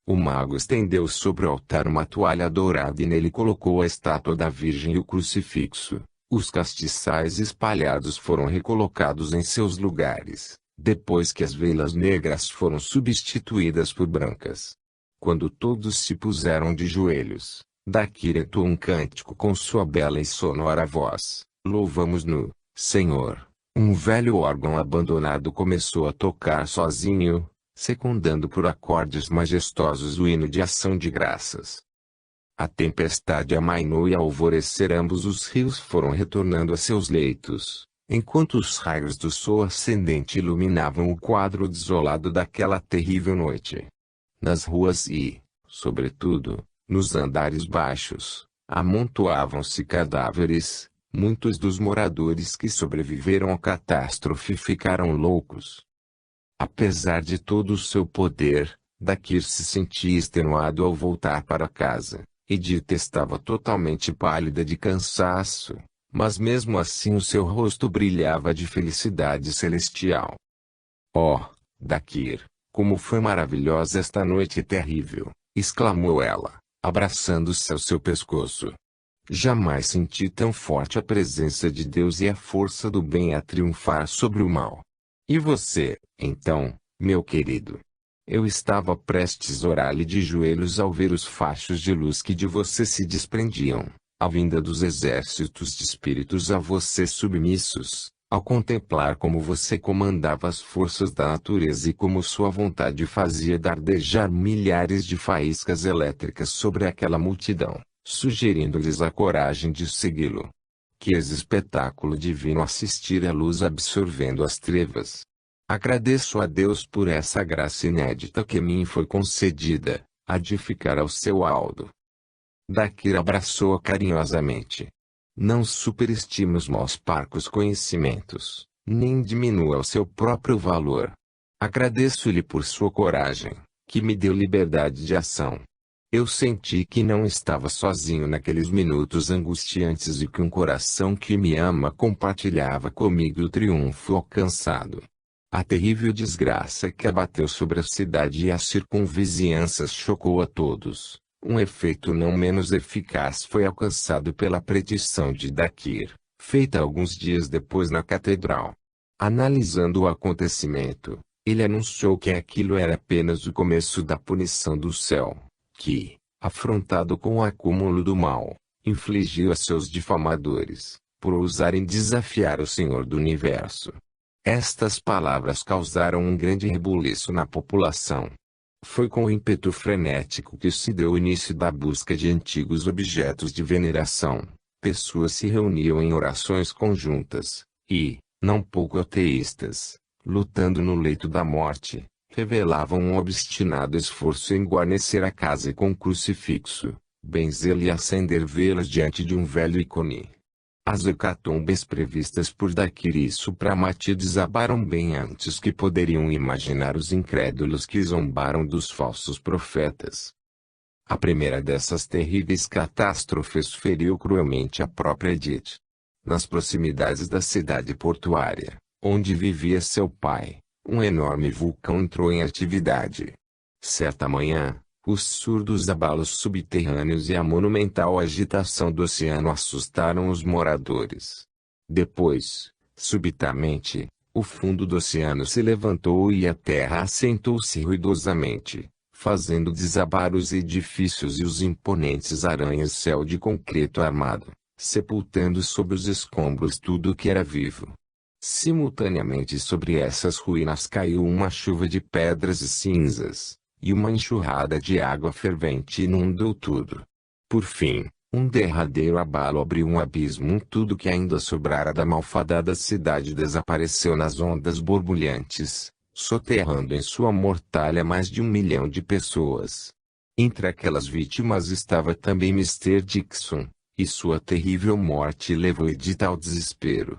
O mago estendeu sobre o altar uma toalha dourada e nele colocou a estátua da Virgem e o crucifixo. Os castiçais espalhados foram recolocados em seus lugares, depois que as velas negras foram substituídas por brancas. Quando todos se puseram de joelhos, Dakir entoou um cântico com sua bela e sonora voz: Louvamos-no, Senhor. Um velho órgão abandonado começou a tocar sozinho, secundando por acordes majestosos o hino de ação de graças. A tempestade amainou e ao alvorecer ambos os rios foram retornando a seus leitos, enquanto os raios do sol ascendente iluminavam o quadro desolado daquela terrível noite. Nas ruas e, sobretudo, nos andares baixos, amontoavam-se cadáveres. Muitos dos moradores que sobreviveram à catástrofe ficaram loucos. Apesar de todo o seu poder, Dakir se sentia extenuado ao voltar para casa. Edith estava totalmente pálida de cansaço, mas mesmo assim o seu rosto brilhava de felicidade celestial. Oh, Dakir, como foi maravilhosa esta noite terrível! Exclamou ela, abraçando-se ao seu pescoço. Jamais senti tão forte a presença de Deus e a força do bem a triunfar sobre o mal. E você, então, meu querido? Eu estava prestes a orar-lhe de joelhos ao ver os fachos de luz que de você se desprendiam, a vinda dos exércitos de espíritos a você submissos, ao contemplar como você comandava as forças da natureza e como sua vontade fazia dardejar milhares de faíscas elétricas sobre aquela multidão, sugerindo-lhes a coragem de segui-lo. Que espetáculo divino assistir à luz absorvendo as trevas! Agradeço a Deus por essa graça inédita que me foi concedida, a de ficar ao seu lado. Dakir abraçou-a carinhosamente. Não superestime os meus parcos conhecimentos, nem diminua o seu próprio valor. Agradeço-lhe por sua coragem, que me deu liberdade de ação. Eu senti que não estava sozinho naqueles minutos angustiantes e que um coração que me ama compartilhava comigo o triunfo alcançado. A terrível desgraça que abateu sobre a cidade e as circunvizinhanças chocou a todos. Um efeito não menos eficaz foi alcançado pela predição de Dakir, feita alguns dias depois na catedral. Analisando o acontecimento, ele anunciou que aquilo era apenas o começo da punição do céu, que, afrontado com o acúmulo do mal, infligiu a seus difamadores, por ousarem desafiar o Senhor do Universo. Estas palavras causaram um grande rebuliço na população. Foi com o ímpeto frenético que se deu o início da busca de antigos objetos de veneração. Pessoas se reuniam em orações conjuntas, e, não pouco ateístas, lutando no leito da morte, revelavam um obstinado esforço em guarnecer a casa com um crucifixo, benzê-lo e acender velas diante de um velho ícone. As hecatombes previstas por Dakiri e Supramati desabaram bem antes que poderiam imaginar os incrédulos que zombaram dos falsos profetas. A primeira dessas terríveis catástrofes feriu cruelmente a própria Edith. Nas proximidades da cidade portuária, onde vivia seu pai, um enorme vulcão entrou em atividade. Certa manhã, os surdos abalos subterrâneos e a monumental agitação do oceano assustaram os moradores. Depois, subitamente, o fundo do oceano se levantou e a terra assentou-se ruidosamente, fazendo desabar os edifícios e os imponentes arranha-céu de concreto armado, sepultando sob os escombros tudo o que era vivo. Simultaneamente sobre essas ruínas caiu uma chuva de pedras e cinzas, e uma enxurrada de água fervente inundou tudo. Por fim, um derradeiro abalo abriu um abismo. Tudo que ainda sobrara da malfadada cidade desapareceu nas ondas borbulhantes, soterrando em sua mortalha mais de 1 milhão de pessoas. Entre aquelas vítimas estava também Mr. Dixon, e sua terrível morte levou Edith ao desespero.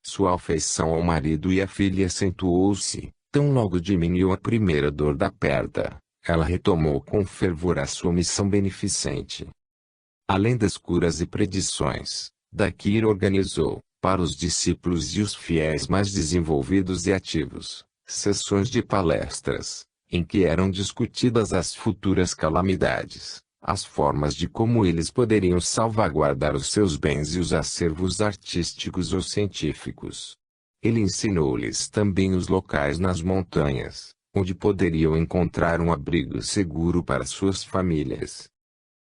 Sua afeição ao marido e à filha acentuou-se, tão logo diminuiu a primeira dor da perda. Ela retomou com fervor a sua missão beneficente. Além das curas e predições, Dakiri organizou, para os discípulos e os fiéis mais desenvolvidos e ativos, sessões de palestras, em que eram discutidas as futuras calamidades, as formas de como eles poderiam salvaguardar os seus bens e os acervos artísticos ou científicos. Ele ensinou-lhes também os locais nas montanhas, onde poderiam encontrar um abrigo seguro para suas famílias.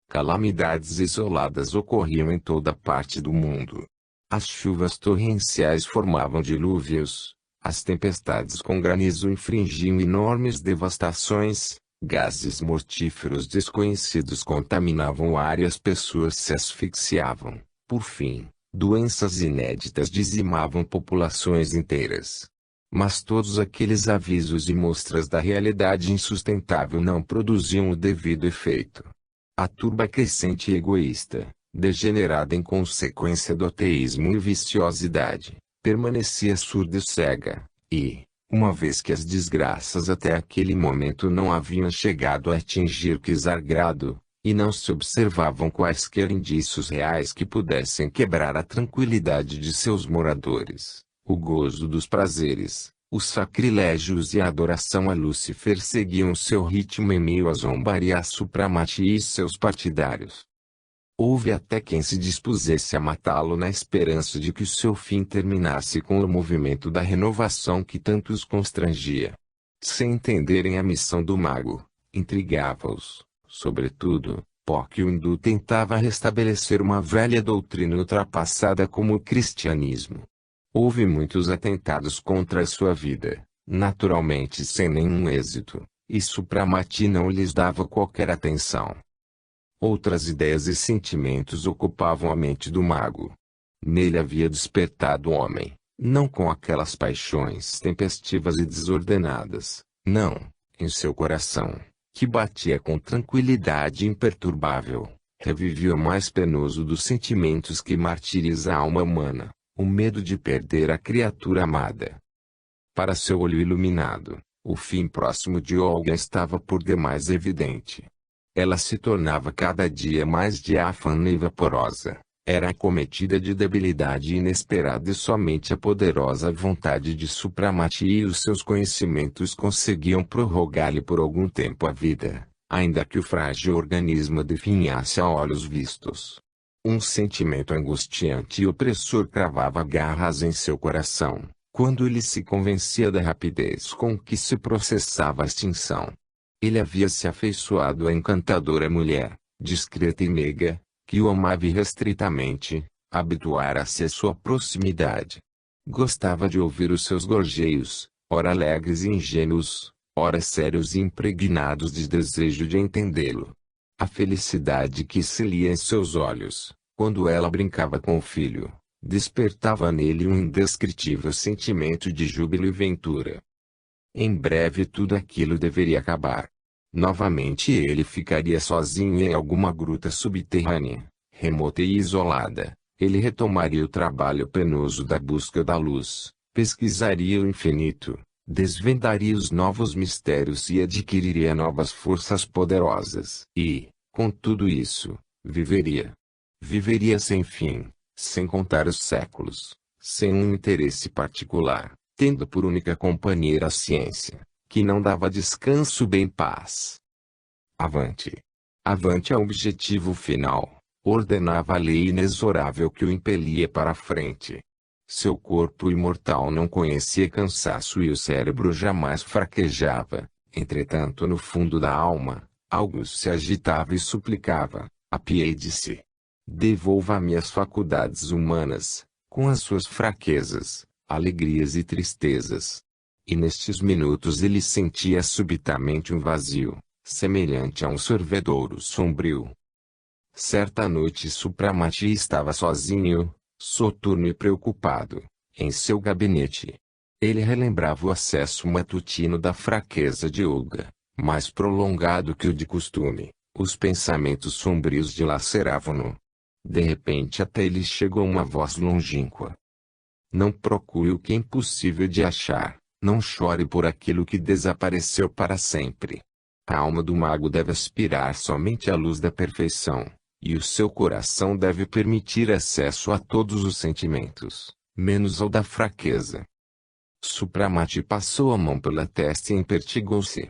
Calamidades isoladas ocorriam em toda parte do mundo. As chuvas torrenciais formavam dilúvios, as tempestades com granizo infringiam enormes devastações, gases mortíferos desconhecidos contaminavam o ar e as pessoas se asfixiavam. Por fim, doenças inéditas dizimavam populações inteiras. Mas todos aqueles avisos e mostras da realidade insustentável não produziam o devido efeito. A turba crescente e egoísta, degenerada em consequência do ateísmo e viciosidade, permanecia surda e cega, e, uma vez que as desgraças até aquele momento não haviam chegado a atingir Czar Grado, e não se observavam quaisquer indícios reais que pudessem quebrar a tranquilidade de seus moradores, o gozo dos prazeres, os sacrilégios e a adoração a Lúcifer seguiam seu ritmo em meio à zombaria a Supramati e seus partidários. Houve até quem se dispusesse a matá-lo na esperança de que o seu fim terminasse com o movimento da renovação que tanto os constrangia. Sem entenderem a missão do mago, intrigava-os, sobretudo, porque o hindu tentava restabelecer uma velha doutrina ultrapassada como o cristianismo. Houve muitos atentados contra a sua vida, naturalmente sem nenhum êxito, e Supramati não lhes dava qualquer atenção. Outras ideias e sentimentos ocupavam a mente do mago. Nele havia despertado o homem, não com aquelas paixões tempestivas e desordenadas, não, em seu coração, que batia com tranquilidade imperturbável, revivia o mais penoso dos sentimentos que martiriza a alma humana, o medo de perder a criatura amada. Para seu olho iluminado, o fim próximo de Olga estava por demais evidente. Ela se tornava cada dia mais diáfana e vaporosa, era acometida de debilidade inesperada e somente a poderosa vontade de Supramati e os seus conhecimentos conseguiam prorrogar-lhe por algum tempo a vida, ainda que o frágil organismo definhasse a olhos vistos. Um sentimento angustiante e opressor cravava garras em seu coração, quando ele se convencia da rapidez com que se processava a extinção. Ele havia se afeiçoado à encantadora mulher, discreta e meiga, que o amava irrestritamente, habituara-se à sua proximidade. Gostava de ouvir os seus gorjeios, ora alegres e ingênuos, ora sérios e impregnados de desejo de entendê-lo. A felicidade que se lia em seus olhos, quando ela brincava com o filho, despertava nele um indescritível sentimento de júbilo e ventura. Em breve tudo aquilo deveria acabar. Novamente ele ficaria sozinho em alguma gruta subterrânea, remota e isolada. Ele retomaria o trabalho penoso da busca da luz, pesquisaria o infinito, desvendaria os novos mistérios e adquiriria novas forças poderosas. E, com tudo isso, viveria. Viveria sem fim, sem contar os séculos, sem um interesse particular, tendo por única companheira a ciência, que não dava descanso bem paz. Avante! Avante ao objetivo final, ordenava a lei inexorável que o impelia para a frente. Seu corpo imortal não conhecia cansaço e o cérebro jamais fraquejava. Entretanto, no fundo da alma, algo se agitava e suplicava: apiede-se. Devolva-me as faculdades humanas, com as suas fraquezas, alegrias e tristezas. E nestes minutos ele sentia subitamente um vazio, semelhante a um sorvedouro sombrio. Certa noite Supramati estava sozinho, soturno e preocupado, em seu gabinete. Ele relembrava o acesso matutino da fraqueza de Olga, mais prolongado que o de costume. Os pensamentos sombrios dilaceravam-no. De repente até ele chegou uma voz longínqua. Não procure o que é impossível de achar, não chore por aquilo que desapareceu para sempre. A alma do mago deve aspirar somente à luz da perfeição, e o seu coração deve permitir acesso a todos os sentimentos, menos ao da fraqueza. Supramati passou a mão pela testa e empertigou-se.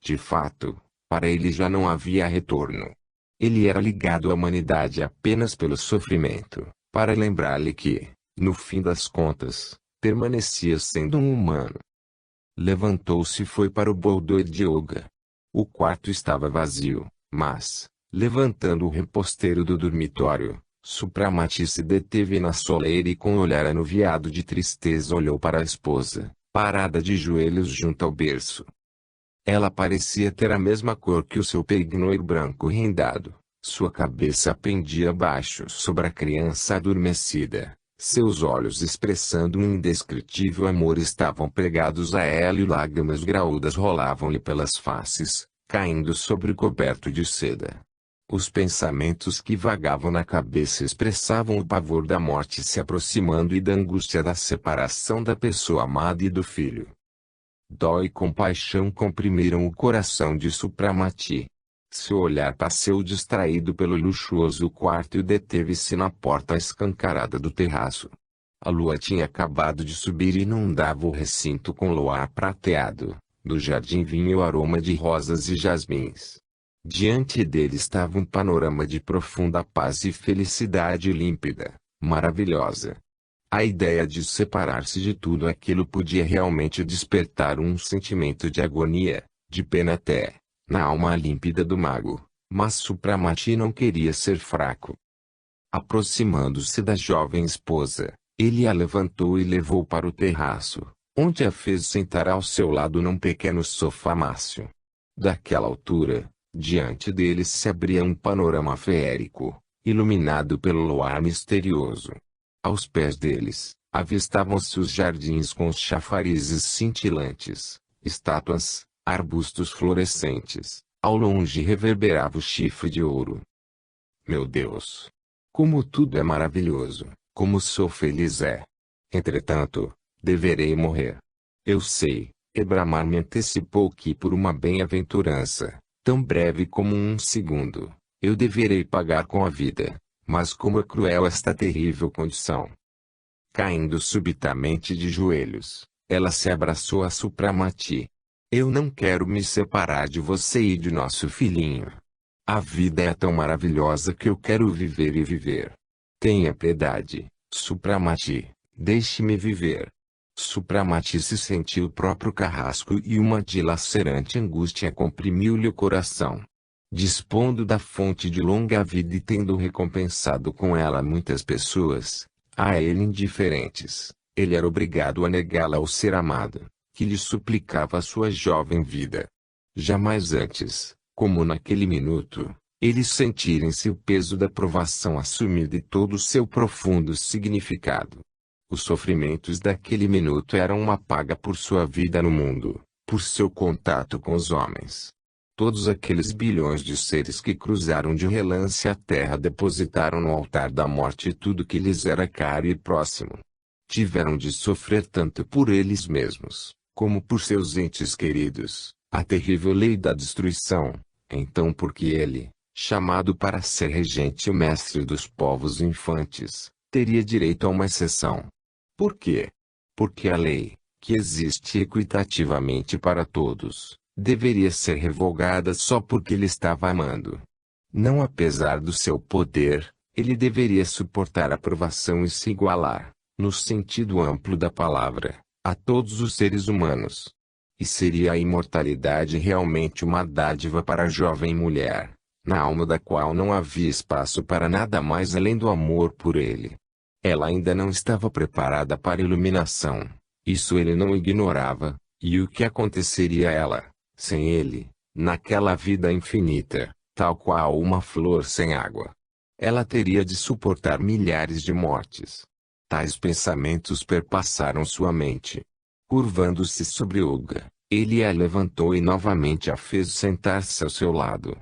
De fato, para ele já não havia retorno. Ele era ligado à humanidade apenas pelo sofrimento, para lembrar-lhe que, no fim das contas, permanecia sendo um humano. Levantou-se e foi para o boudoir de Olga. O quarto estava vazio, mas, levantando o reposteiro do dormitório, Supramati se deteve na soleira e com um olhar anuviado de tristeza olhou para a esposa, parada de joelhos junto ao berço. Ela parecia ter a mesma cor que o seu peignoir branco rendado. Sua cabeça pendia baixo sobre a criança adormecida. Seus olhos, expressando um indescritível amor, estavam pregados a ela e lágrimas graúdas rolavam-lhe pelas faces, caindo sobre o coberto de seda. Os pensamentos que vagavam na cabeça expressavam o pavor da morte se aproximando e da angústia da separação da pessoa amada e do filho. Dó e compaixão comprimiram o coração de Supramati. Seu olhar passeou distraído pelo luxuoso quarto e deteve-se na porta escancarada do terraço. A lua tinha acabado de subir e inundava o recinto com luar prateado. Do jardim vinha o aroma de rosas e jasmins. Diante dele estava um panorama de profunda paz e felicidade límpida, maravilhosa. A ideia de separar-se de tudo aquilo podia realmente despertar um sentimento de agonia, de pena até, na alma límpida do mago, mas Supramati não queria ser fraco. Aproximando-se da jovem esposa, ele a levantou e levou para o terraço, onde a fez sentar ao seu lado num pequeno sofá mácio. Daquela altura, diante deles se abria um panorama feérico, iluminado pelo luar misterioso. Aos pés deles, avistavam-se os jardins com os chafarizes cintilantes, estátuas, arbustos florescentes. Ao longe reverberava o chifre de ouro. Meu Deus! Como tudo é maravilhoso, como sou feliz é! Entretanto, deverei morrer. Eu sei, Ebramar me antecipou que por uma bem-aventurança, tão breve como um segundo, eu deverei pagar com a vida. Mas como é cruel esta terrível condição! Caindo subitamente de joelhos, ela se abraçou a Supramati. Eu não quero me separar de você e de nosso filhinho. A vida é tão maravilhosa que eu quero viver e viver. Tenha piedade, Supramati, deixe-me viver. Supramati se sentiu o próprio carrasco e uma dilacerante angústia comprimiu-lhe o coração. Dispondo da fonte de longa vida e tendo recompensado com ela muitas pessoas, a ele indiferentes, ele era obrigado a negá-la ao ser amado. que lhe suplicava a sua jovem vida. Jamais antes, como naquele minuto, ele sentira em si o peso da provação assumida e todo o seu profundo significado. Os sofrimentos daquele minuto eram uma paga por sua vida no mundo, por seu contato com os homens. Todos aqueles bilhões de seres que cruzaram de relance a terra depositaram no altar da morte tudo que lhes era caro e próximo. Tiveram de sofrer tanto por eles mesmos, como por seus entes queridos, a terrível lei da destruição. Então porque ele, chamado para ser regente e mestre dos povos infantes, teria direito a uma exceção. Por quê? Porque a lei, que existe equitativamente para todos, deveria ser revogada só porque ele estava amando. Não apesar do seu poder, ele deveria suportar a provação e se igualar, no sentido amplo da palavra, a todos os seres humanos. E seria a imortalidade realmente uma dádiva para a jovem mulher, na alma da qual não havia espaço para nada mais além do amor por ele. Ela ainda não estava preparada para a iluminação, isso ele não ignorava, e o que aconteceria a ela, sem ele, naquela vida infinita, tal qual uma flor sem água? Ela teria de suportar milhares de mortes. Tais pensamentos perpassaram sua mente. Curvando-se sobre Olga, ele a levantou e novamente a fez sentar-se ao seu lado.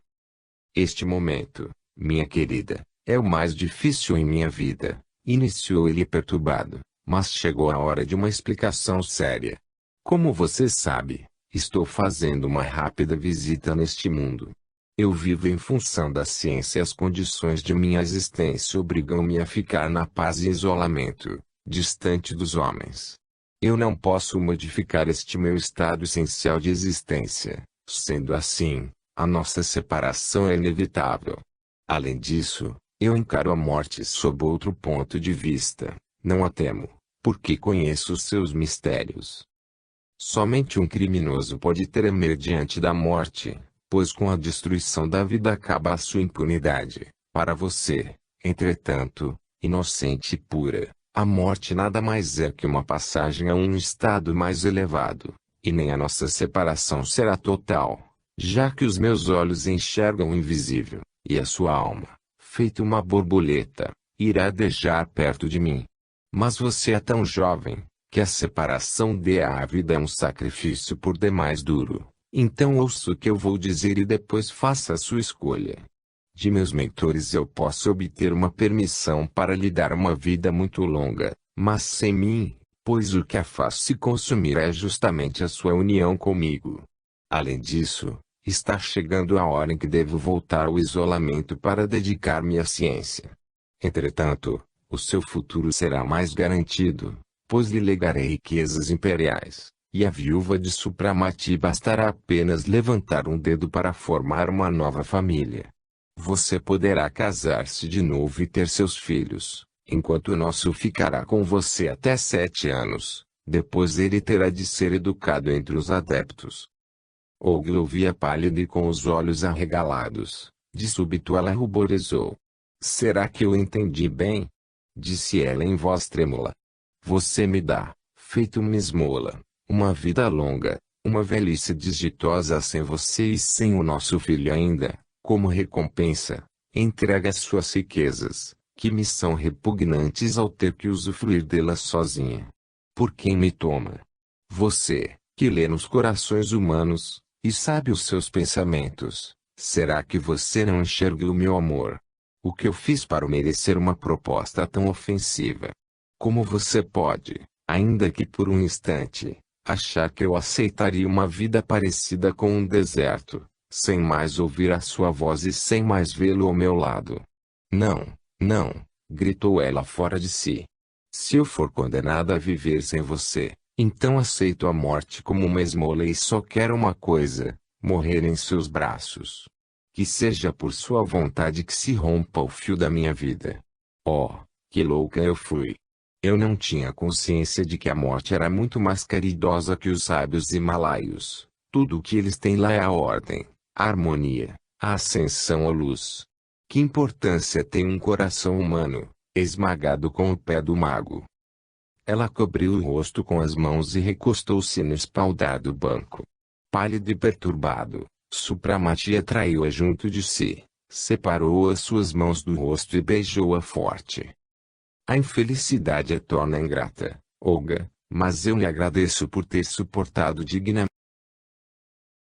Este momento, minha querida, é o mais difícil em minha vida, iniciou ele perturbado, mas chegou a hora de uma explicação séria. Como você sabe, estou fazendo uma rápida visita neste mundo. Eu vivo em função da ciência e as condições de minha existência obrigam-me a ficar na paz e isolamento, distante dos homens. Eu não posso modificar este meu estado essencial de existência, sendo assim, a nossa separação é inevitável. Além disso, eu encaro a morte sob outro ponto de vista, não a temo, porque conheço os seus mistérios. Somente um criminoso pode tremer diante da morte, pois com a destruição da vida acaba a sua impunidade. Para você, entretanto, inocente e pura, a morte nada mais é que uma passagem a um estado mais elevado, e nem a nossa separação será total, já que os meus olhos enxergam o invisível, e a sua alma, feita uma borboleta, irá deixar perto de mim. Mas você é tão jovem, que a separação à vida é um sacrifício por demais duro. Então ouça o que eu vou dizer e depois faça a sua escolha. De meus mentores eu posso obter uma permissão para lhe dar uma vida muito longa, mas sem mim, pois o que a faz se consumir é justamente a sua união comigo. Além disso, está chegando a hora em que devo voltar ao isolamento para dedicar-me à ciência. Entretanto, o seu futuro será mais garantido, pois lhe legarei riquezas imperiais. E a viúva de Supramati bastará apenas levantar um dedo para formar uma nova família. Você poderá casar-se de novo e ter seus filhos, enquanto o nosso ficará com você até 7 anos, depois ele terá de ser educado entre os adeptos. Olga ouvia pálida e com os olhos arregalados. De súbito ela ruborizou. Será que eu entendi bem? Disse ela em voz trêmula. Você me dá, feito uma esmola, uma vida longa, uma velhice desditosa sem você e sem o nosso filho ainda, como recompensa, entrega as suas riquezas, que me são repugnantes ao ter que usufruir delas sozinha. Por quem me toma? Você, que lê nos corações humanos, e sabe os seus pensamentos, será que você não enxerga o meu amor? O que eu fiz para merecer uma proposta tão ofensiva? Como você pode, ainda que por um instante, achar que eu aceitaria uma vida parecida com um deserto, sem mais ouvir a sua voz e sem mais vê-lo ao meu lado? Não, não, gritou ela fora de si. Se eu for condenada a viver sem você, então aceito a morte como uma esmola e só quero uma coisa, morrer em seus braços. Que seja por sua vontade que se rompa o fio da minha vida. Oh, que louca eu fui! Eu não tinha consciência de que a morte era muito mais caridosa que os sábios himalaios. Tudo o que eles têm lá é a ordem, a harmonia, a ascensão à luz. Que importância tem um coração humano, esmagado com o pé do mago? Ela cobriu o rosto com as mãos e recostou-se no espaldado banco. Pálido e perturbado, Supramati atraiu-a junto de si, separou as suas mãos do rosto e beijou-a forte. A infelicidade a torna ingrata, Olga, mas eu lhe agradeço por ter suportado dignamente.